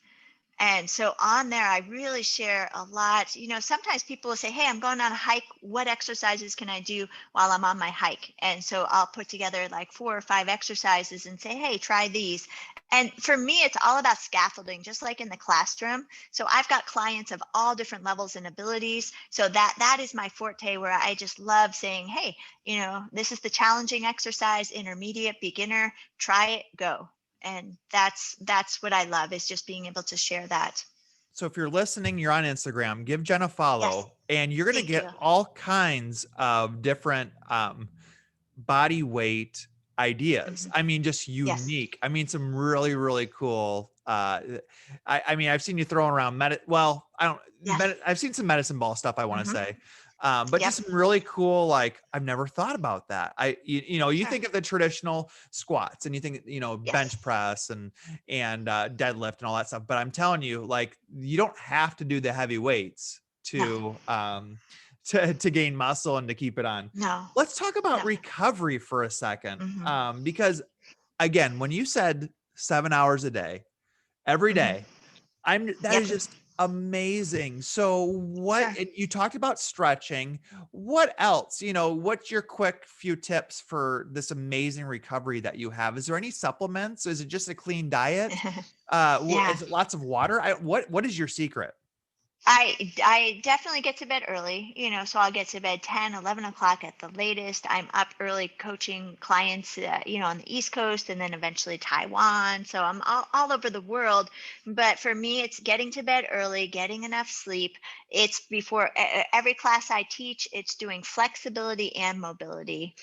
And so on there, I really share a lot. Sometimes people will say, "Hey, I'm going on a hike. What exercises can I do while I'm on my hike?" And so I'll put together like 4 or 5 exercises and say, "Hey, try these." And for me, it's all about scaffolding, just like in the classroom. So I've got clients of all different levels and abilities. So that is my forte, where I just love saying, "Hey, this is the challenging exercise, intermediate, beginner. Try it, go." And that's what I love, is just being able to share that. so if you're listening, you're on Instagram, give Jen a Yes, follow and you're going to thank get you. all kinds of different body weight ideas. Mhm. I mean, just Yes. unique. I mean, some really, really cool. I mean, I've seen you throwing around well, I don't, Yes. I've seen some medicine ball stuff, I want to Mhm. say. But Yep. just some really cool, like, I've never thought about that. You Sure. think of the traditional squats and you think, bench Yes. press and deadlift and all that stuff. But I'm telling you, like, you don't have to do the heavy weights No. to gain muscle and to keep it on. No. Let's talk about No. recovery for a second. Mhm. Because again, when you said 7 hours a day, every Mhm. day, that Yep. is just amazing. So Sure. you talked about stretching. What else? What's your quick few tips for this amazing recovery that you have? Is there any supplements? Is it just a clean diet? Yeah. Is it lots of water? What is your secret? I definitely get to bed early, so I'll get to bed 10, 11 o'clock at the latest. I'm up early coaching clients, on the East Coast and then eventually Taiwan. So I'm all over the world. But for me, it's getting to bed early, getting enough sleep. It's before every class I teach, it's doing flexibility and mobility,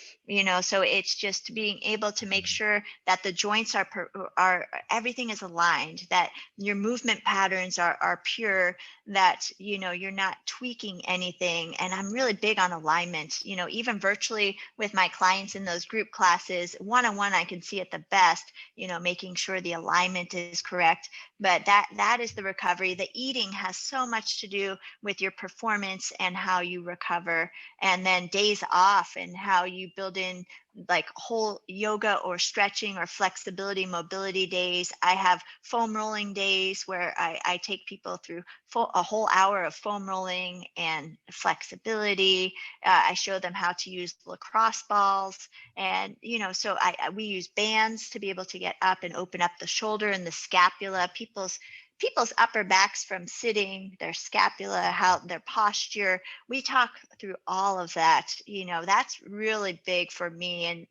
so it's just being able to make sure that the joints are everything is aligned, that your movement patterns are pure, that you're not tweaking anything. And I'm really big on alignment, even virtually with my clients in those group classes. One-on-one, I can see it the best, making sure the alignment is correct. But that is the recovery. The eating has so much to do with your performance and how you recover. And then days off and how you build in like whole yoga or stretching or flexibility mobility days. I have foam rolling days where I take people through a whole hour of foam rolling and flexibility. I show them how to use lacrosse balls. And so we use bands to be able to get up and open up the shoulder and the scapula. People's upper backs from sitting, their scapula, how their posture. We talk through all of that. That's really big for me. And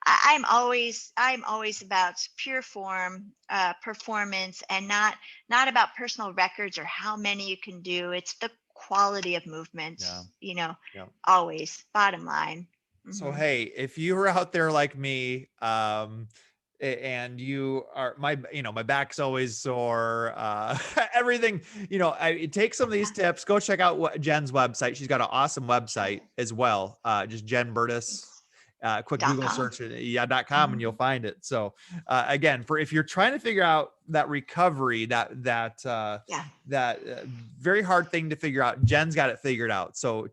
I'm always about pure form, performance, and not about personal records or how many you can do. It's the quality of movement, Yeah. Yeah. always bottom line. So Hmm. hey, if you were out there like me, and you are my back's always sore, everything, take some of these tips, go check out what Jen's website. She's got an awesome website as well. Just Jen Burdis, quick Google .com. search, .com, and you'll Mhm. find it. So again, for if you're trying to figure out that recovery, Yeah. that very hard thing to figure out, Jen's got it figured out. So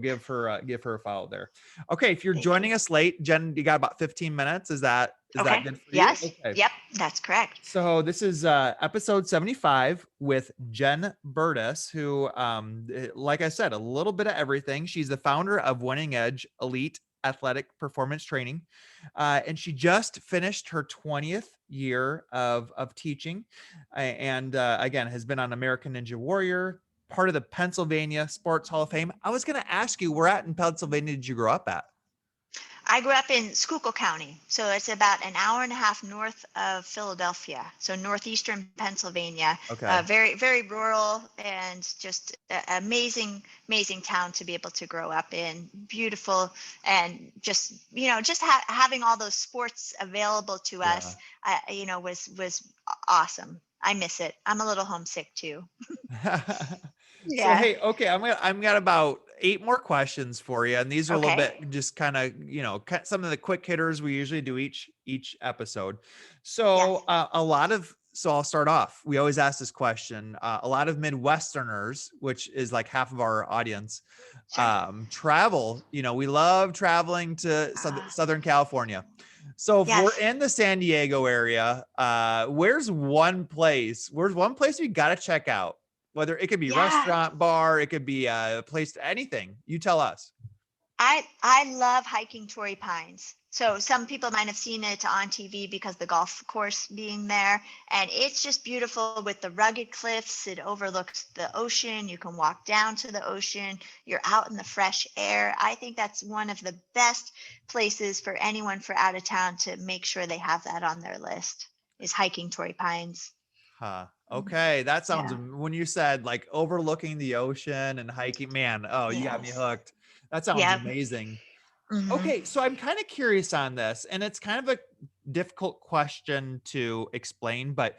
give her a follow there. Okay, if you're Thank you. joining us late, Jen, you got about 15 minutes. Is that Okay. good for you? Yes. Okay. Yep. That's correct. So this is episode 75 with Jen Burdis, who, like I said, a little bit of everything. She's the founder of Winning Edge Elite Athletic Performance Training, and she just finished her 20th year of teaching, and again has been on American Ninja Warrior, part of the Pennsylvania Sports Hall of Fame. I was going to ask you, where at in Pennsylvania did you grow up at? I grew up in Schuylkill County, so it's about an hour and a half north of Philadelphia, so northeastern Pennsylvania. Okay. Very, very rural, and just amazing, amazing town to be able to grow up in. Beautiful, and just just having all those sports available to Yeah. us, was awesome. I miss it. I'm a little homesick too. So Yeah. hey, okay, I'm got about 8 more questions for you, and these are a little Okay. bit just kind of some of the quick hitters we usually do each episode. So Yes. so I'll start off. We always ask this question. A lot of Midwesterners, which is like half of our audience, Sure. travel. We love traveling to Uh, Southern California. So if we're yes. in the San Diego area, where's one place we got to check out? Whether it could be Yeah. restaurant, bar, it could be a place, anything. You tell us. I love hiking Torrey Pines. So some people might have seen it on TV because the golf course being there, and it's just beautiful with the rugged cliffs. It overlooks the ocean. You can walk down to the ocean. You're out in the fresh air. I think that's one of the best places for anyone for out of town to make sure they have that on their list, is hiking Torrey Pines. Huh. Mhm. Okay. That sounds, Yeah. when you said like overlooking the ocean and hiking, man, oh, you got me Yes. hooked. That sounds Yeah. amazing. Hmm. Okay. So I'm kind of curious on this, and it's kind of a difficult question to explain, but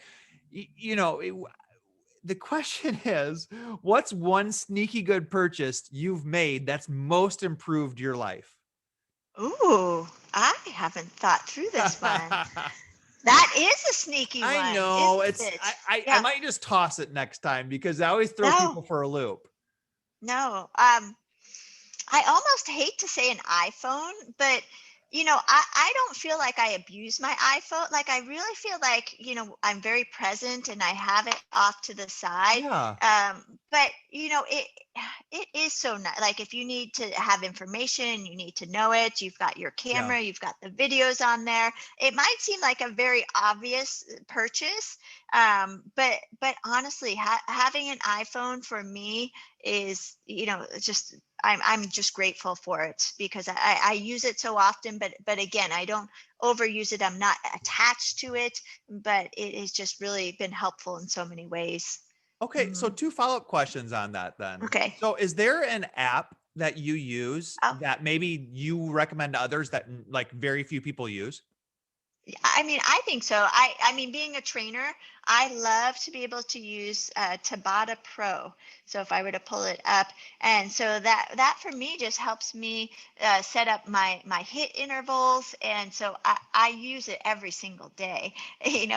the question is, what's one sneaky good purchase you've made that's most improved your life? Ooh, I haven't thought through this one. That is a sneaky I one, know, isn't it's it? I Yeah. might just toss it next time because I always throw No, people for a loop. no. I almost hate to say an iPhone, but I don't feel like I abuse my iPhone. Like, I really feel like, I'm very present and I have it off to the side. Yeah. But it is so nice. Like, if you need to have information, you need to know it. You've got your Yeah. camera, you've got the videos on there. It might seem like a very obvious purchase, but honestly, having an iPhone for me is, just I'm just grateful for it because I use it so often, but again, I don't overuse it. I'm not attached to it, but it has just really been helpful in so many ways. Okay, so Hmm. 2 follow-up questions on that then. Okay. So is there an app that you use Oh, that maybe you recommend to others that like very few people use? I mean, I think so. I mean, being a trainer, I love to be able to use Tabata Pro. So if I were to pull it up, and so that for me just helps me set up my hit intervals, and so I use it every single day.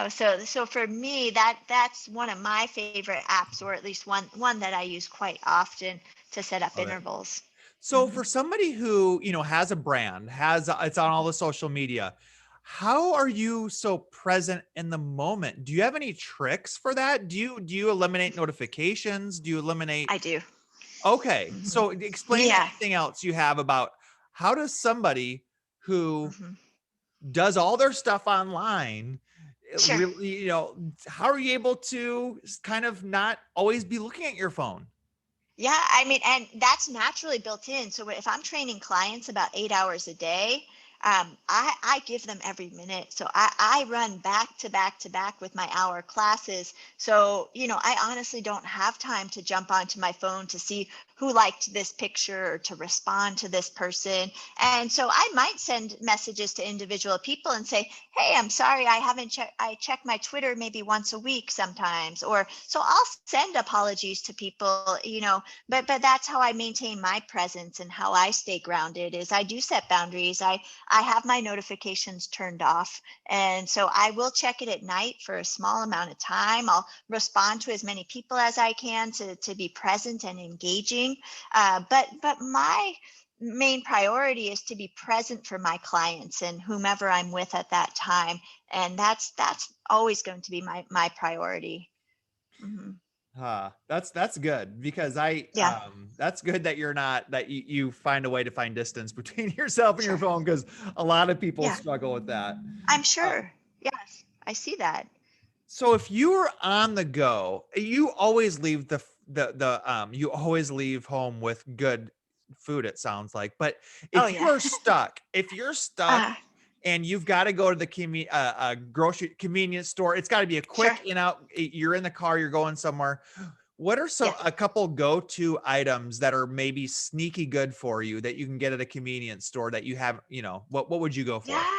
So for me, that's one of my favorite apps, or at least one that I use quite often to set up Love it. intervals. So Hmm. for somebody who, has a brand, it's on all the social media, how are you so present in the moment? Do you have any tricks for that? Do you eliminate notifications? Do you eliminate? I do. Okay. Hmm. So explain Yeah. anything else you have about how does somebody who Hmm. does all their stuff online, Sure. really, how are you able to kind of not always be looking at your phone? Yeah, I mean, and that's naturally built in. So if I'm training clients about 8 hours a day, I give them every minute. So I run back to back to back with my hour classes. So, I honestly don't have time to jump onto my phone to see who liked this picture or to respond to this person. And so I might send messages to individual people and say, hey, I'm sorry, I haven't checked, I check my Twitter maybe once a week sometimes. Or so I'll send apologies to people, but that's how I maintain my presence and how I stay grounded is I do set boundaries. I have my notifications turned off. And so I will check it at night for a small amount of time. I'll respond to as many people as I can to be present and engaging. But my main priority is to be present for my clients and whomever I'm with at that time. And that's always going to be my priority. Mhm. That's good because Yeah, that's good that you're not that you find a way to find distance between yourself and your sure. phone because a lot of people Yeah, struggle with that. I'm Uh, sure. Yes, I see that. so if you were on the go, you always leave you always leave home with good food, it sounds like. But Oh, if you yeah. are stuck, uh, and you've got to go to the grocery convenience store, it's got to be a sure. quick in out. You're in the car, you're going somewhere. What are Yeah. a couple go-to items that are maybe sneaky good for you that you can get at a convenience store that you have, what would you go for? Yeah.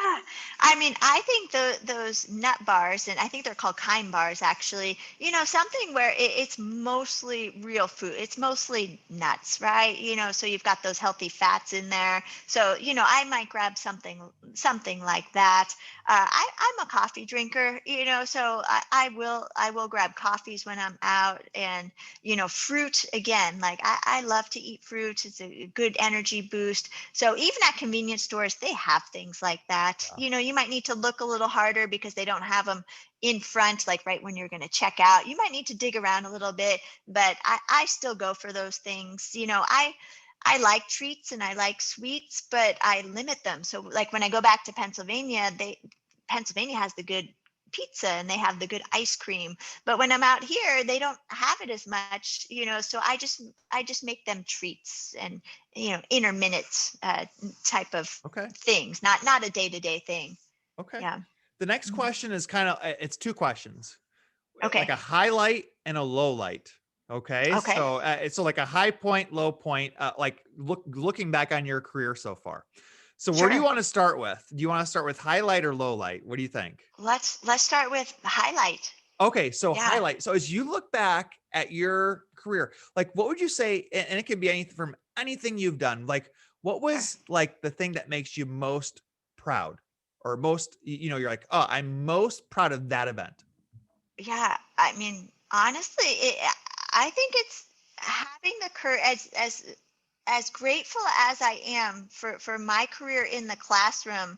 I mean, I think those nut bars, and I think they're called Kind bars actually, something where it's mostly real food. It's mostly nuts, right? So you've got those healthy fats in there. So, I might grab something like that. I'm a coffee drinker, so I will grab coffees when I'm out. And, fruit again, like I love to eat fruit. It's a good energy boost. So even at convenience stores, they have things like that. You might need to look a little harder because they don't have them in front, like right when you're going to check out. You might need to dig around a little bit, but I still go for those things. I like treats and I like sweets, but I limit them. So like when I go back to Pennsylvania, Pennsylvania has the good pizza and they have the good ice cream. But when I'm out here, they don't have it as much, so I just make them treats and intermittent type of Okay. things, not a day-to-day thing. Okay. Yeah. The next Mhm. question is it's two questions, like Okay. a highlight and a low light. Okay. Okay. So, so like a high point, low point, like looking back on your career so far. So where do you Sure. want to start with? Do you want to start with highlight or low light? What do you think? Let's start with the highlight. Okay, so Yeah. highlight. So as you look back at your career, like what would you say, and it could be anything from anything you've done, like what Sure. was like the thing that makes you most proud or most, you're like, oh, I'm most proud of that event. Yeah. I mean, honestly, I think it's having the courage as grateful as I am for my career in the classroom.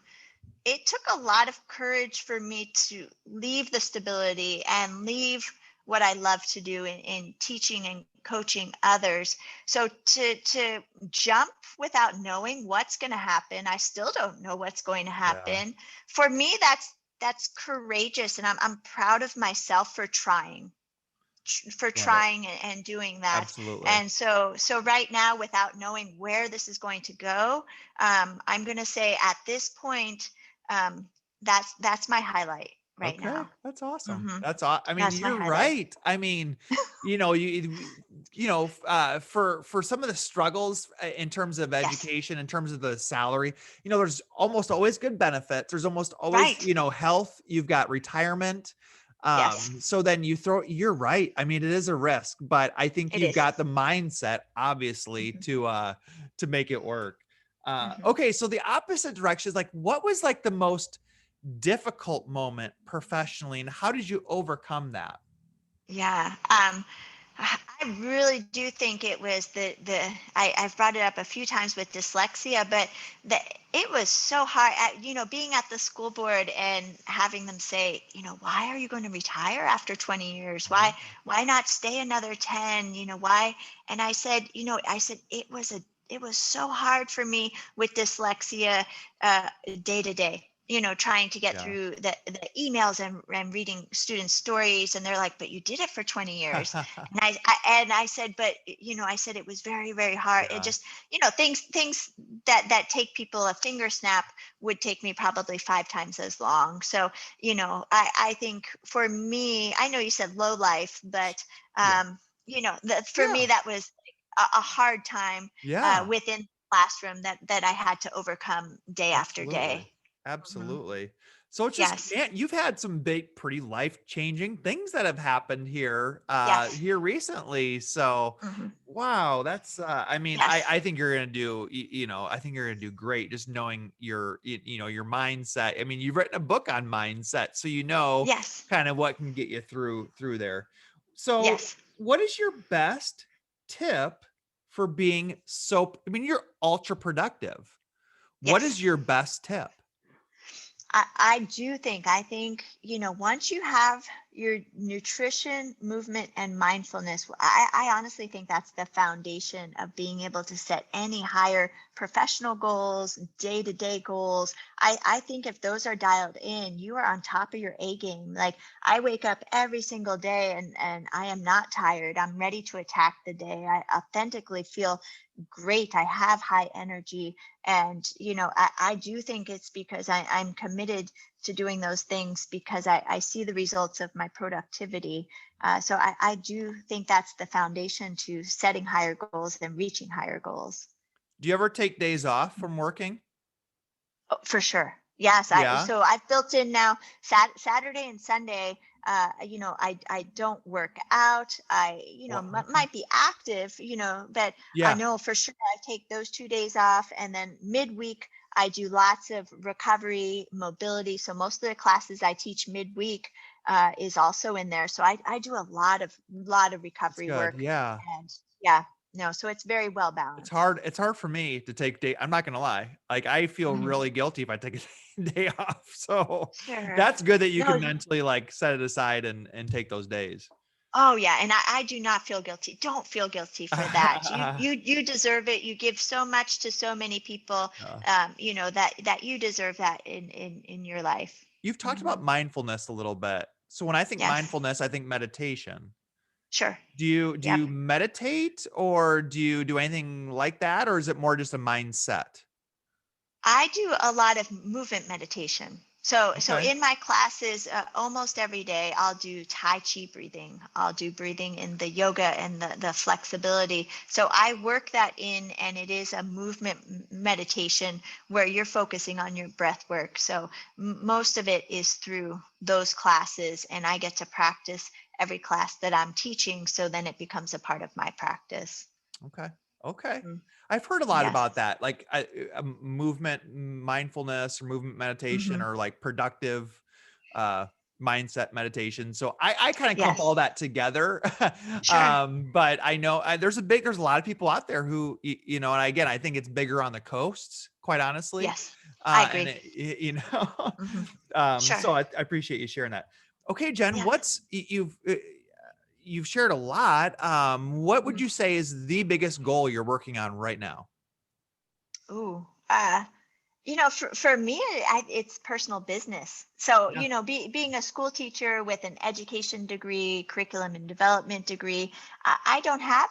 It took a lot of courage for me to leave the stability and leave what I love to do in teaching and coaching others. So to jump without knowing what's going to happen, I still don't know what's going to Yeah. happen. For me, that's courageous, and I'm proud of myself for trying Right. and doing that. Absolutely. And so right now, without knowing where this is going to go, I'm going to say at this point, um, that's my highlight right Okay, now. that's awesome. Hmm. I mean, That's my you're highlight. right. I mean, for some of the struggles in terms of Yes. education, in terms of the salary, there's almost always good benefits. There's almost always, Right. health. You've got retirement. Yes, So then you're right. I mean, it is a risk, but I think it you've is. got the mindset, obviously, Hmm. to make it work. Hmm. Okay, so the opposite direction is like, what was like the most difficult moment professionally and how did you overcome that? Yeah. I really do think it was I've brought it up a few times with dyslexia, but it was so hard being at the school board and having them say, why are you going to retire after 20 years? Why not stay another 10? Why? And I said it was so hard for me with dyslexia, day to day, trying to get Yeah. through the emails and reading students' stories. And they're like, but you did it for 20 years. And I said, but I said it was very, very hard. It Yeah. just, things that take people a finger snap would take me probably 5 times as long. So, I think for me, I know you said low life, but Yeah. for me Yeah. that was a hard time Yeah. within the classroom that I had to overcome day after Absolutely. day. Mhm. Absolutely. So it's just, Yes. man, you've had some big, pretty life-changing things that have happened here, Yes. here recently. So, Hmm. wow, that's, I mean, Yes. I think you're gonna do, I think you're gonna do great just knowing your, your mindset. I mean, you've written a book on mindset, so you know Yes. kind of what can get you through there. So, Yes. what is your best tip for being so, I mean, you're ultra productive. What Yes. is your best tip? I do think, once you have your nutrition, movement, and mindfulness, I honestly think that's the foundation of being able to set any higher professional goals, day to day goals. I think if those are dialed in, you are on top of your A game. Like I wake up every single day and I am not tired. I'm ready to attack the day. I authentically feel great. I have high energy. And, I do think it's because I'm committed to doing those things because I see the results of my productivity. So I do think that's the foundation to setting higher goals and reaching higher goals. Do you ever take days off from working? Oh, for sure. Yes. Yeah. So I've built in now Saturday and Sunday. I don't work out. I, Okay. might be active, but I Yeah. know for sure I take those 2 days off. And then midweek, I do lots of recovery, mobility. So most of the classes I teach midweek is also in there. So I do a lot of That's recovery good. work. Yeah. And yeah, no, so it's very well It's balanced. hard. It's hard for me to take day. I'm not gonna lie. Like I feel Mhm. really guilty if I take a day off. So Sure. that's good that you can No. mentally like set it aside and take those days. Oh yeah, and I do not feel guilty. Don't feel guilty for that. You deserve it. You give so much to so many people. Uh, That you deserve that in your life. you've talked Hmm. about mindfulness a little bit. So when I think Yes. mindfulness, I think meditation. Sure. Do you Yep. meditate or do you do anything like that, or is it more just a mindset? I do a lot of movement meditation. So Okay. in my classes, almost every day, I'll do Tai Chi breathing. I'll do breathing in the yoga and the flexibility. So I work that in, and it is a movement meditation where you're focusing on your breath work. So most of it is through those classes, and I get to practice every class that I'm teaching. So then it becomes a part of my practice. Okay. Okay. Mm. I've heard a lot Yes. about that, like movement mindfulness or movement meditation Hmm. or like productive uh, mindset meditation. So I kind of clump all Yes. that together. Sure. But I know there's a lot of people out there who, and again, I think it's bigger on the coasts, quite honestly. Yes. I And agree. Hmm. Sure. so I appreciate you sharing that. Okay, Jen, Yes. you've shared a lot. What would Mhm. you say is the biggest goal you're working on right now? Ooh. For me, it's personal business. So, Yeah. being a school teacher with an education degree, curriculum and development degree, I don't have,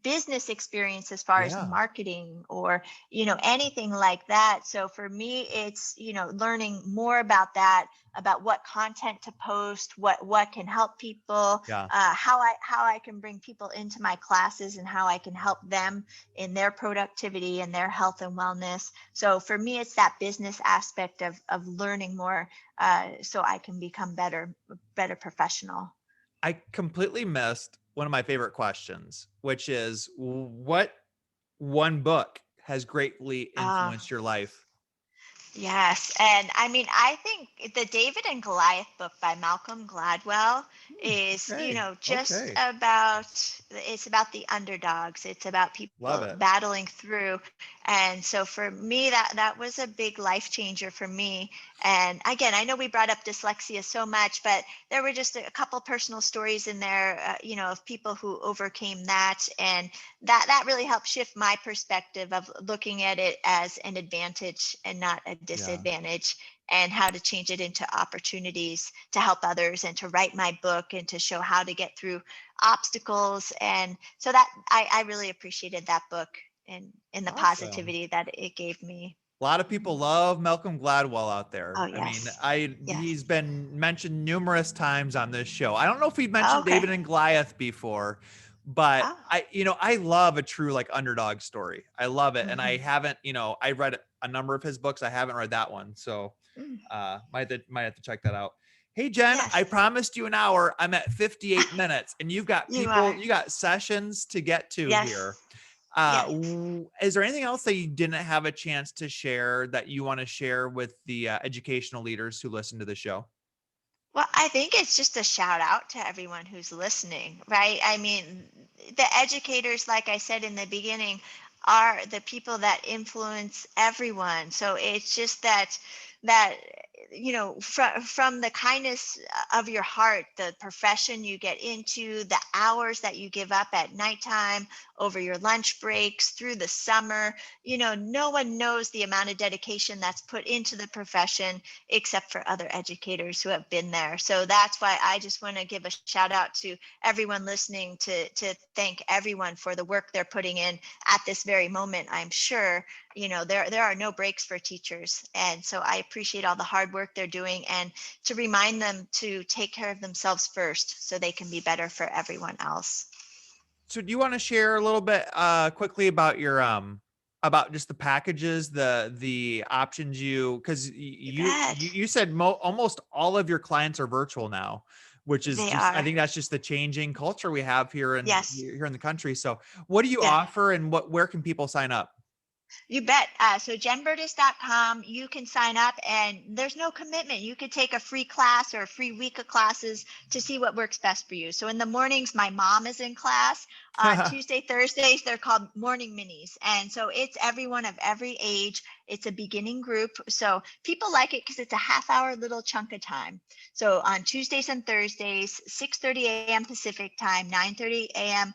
business experience as far as Yeah. marketing or, anything like that. So for me, it's, learning more about that, about what content to post, what can help people, Yeah. how I can bring people into my classes and how I can help them in their productivity and their health and wellness. So for me, it's that business aspect of learning more, so I can become better professional. I completely missed one of my favorite questions, which is what one book has greatly Uh, influenced your life? Yes. And I mean, I think the David and Goliath book by Malcolm Gladwell is, Okay. just Okay. about the underdogs. It's about Love people it. battling through. And so for me, that was a big life changer for me. And again, I know we brought up dyslexia so much, but there were just a couple personal stories in there, of people who overcame that. And that really helped shift my perspective of looking at it as an advantage and not a Yeah. disadvantage, and how to change it into opportunities to help others and to write my book and to show how to get through obstacles. And so that I really appreciated that book and the Awesome. positivity that it gave me. A lot of Mhm. people love Malcolm Gladwell out Oh there. I mean, yes. he's Yes. been mentioned numerous times on this show. I don't know if he'd mentioned Okay. David and Goliath before, but Oh. I love a true like underdog story. I love it. And I Mhm. haven't, I read a number of his books. I haven't read that one. So Mm. might have to check that out. Hey Jen, I Yes, promised you an hour. I'm at 58 minutes and you've got you are. you got sessions to get to here. Yes, yes. Is there anything else that you didn't have a chance to share that you want to share with the educational leaders who listen to the show? Well, I think it's just a shout out to everyone who's listening, right? I mean, the educators, like I said in the beginning, are the people that influence everyone. So it's just that from the kindness of your heart, the profession you get into, the hours that you give up at nighttime, over your lunch breaks, through the summer, no one knows the amount of dedication that's put into the profession except for other educators who have been there. So that's why I just want to give a shout out to everyone listening, to thank everyone for the work they're putting in at this very moment. I'm sure, there are no breaks for teachers. And so I appreciate all the hard work they're doing, and to remind them to take care of themselves first so they can be better for everyone else. So do you want to share a little bit quickly about your about just the packages, the options because You you, bet. you you said almost all of your clients are virtual now, which is They just I are. think that's just the changing culture we have Yes. here in the country. So what do you Yeah. offer and where can people sign up? You bet. So jenburdis.com, you can sign up and there's no commitment. You could take a free class or a free week of classes to see what works best for you. So in the mornings, my mom is in class. On Tuesday, Thursdays, they're called morning minis. And so it's everyone of every age. It's a beginning group. So people like it because it's a half hour little chunk of time. So on Tuesdays and Thursdays, 6:30 a.m. Pacific time, 9:30 a.m.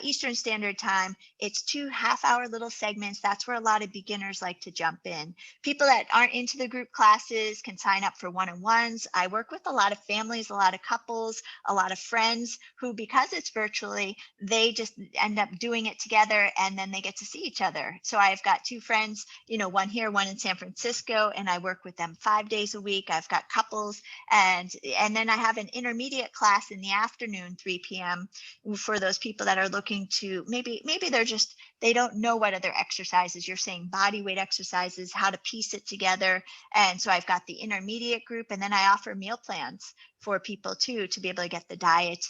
Eastern Standard Time, it's 2 half-hour little segments. That's where a lot of beginners like to jump in. People that aren't into the group classes can sign up for one-on-ones. I work with a lot of families, a lot of couples, a lot of friends who, because it's virtually, they just end up doing it together and then they get to see each other. So I've got two friends, one here, one in San Francisco, and I work with them 5 days a week. I've got couples, and then I have an intermediate class in the afternoon, 3 p.m., for those people that are looking to, maybe they don't know what other exercises. You're saying body weight exercises, how to piece it together. And so I've got the intermediate group, and then I offer meal plans for people too, to be able to get the diet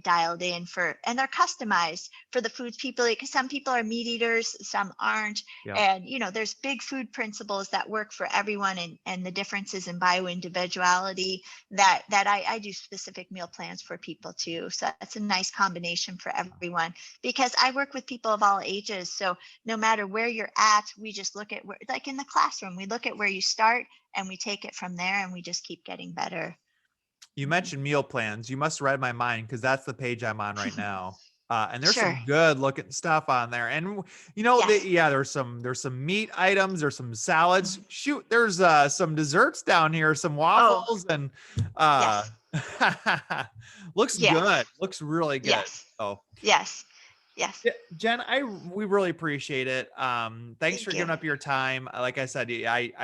dialed in and they're customized for the foods people eat, because some people are meat eaters, some aren't. Yeah. And there's big food principles that work for everyone, and the differences in bio individuality that I do specific meal plans for people too. So that's a nice combination for everyone, because I work with people of all ages. So no matter where you're at, we just look at where, like in the classroom, we look at where you start and we take it from there, and we just keep getting better. You mentioned meal plans. You must have read my mind because that's the page I'm on right now. And there's Sure. some good looking stuff on there. And Yes. yeah, there's some meat items, there's some salads. Mhm. Shoot, there's some desserts down here, some Oh, waffles, and uh yes. looks Yes. good. Looks really good. Yes. Oh, Yes. Yes. Jen, we really appreciate it. Thanks for Thank you. giving up your time. Like I said,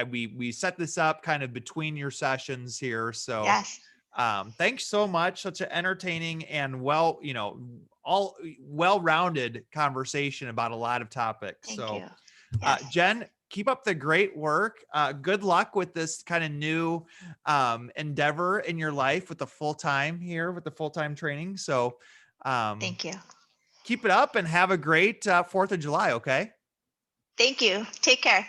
we set this up kind of between your sessions here, so Yes. thanks so much. Such an entertaining and all well-rounded conversation about a lot of topics. Thank So, you. Yes. Jen, keep up the great work. Good luck with this kind of new endeavor in your life with the full-time training. So, um, Thank you. keep it up and have a great 4th of July. Okay. Thank you. Take care.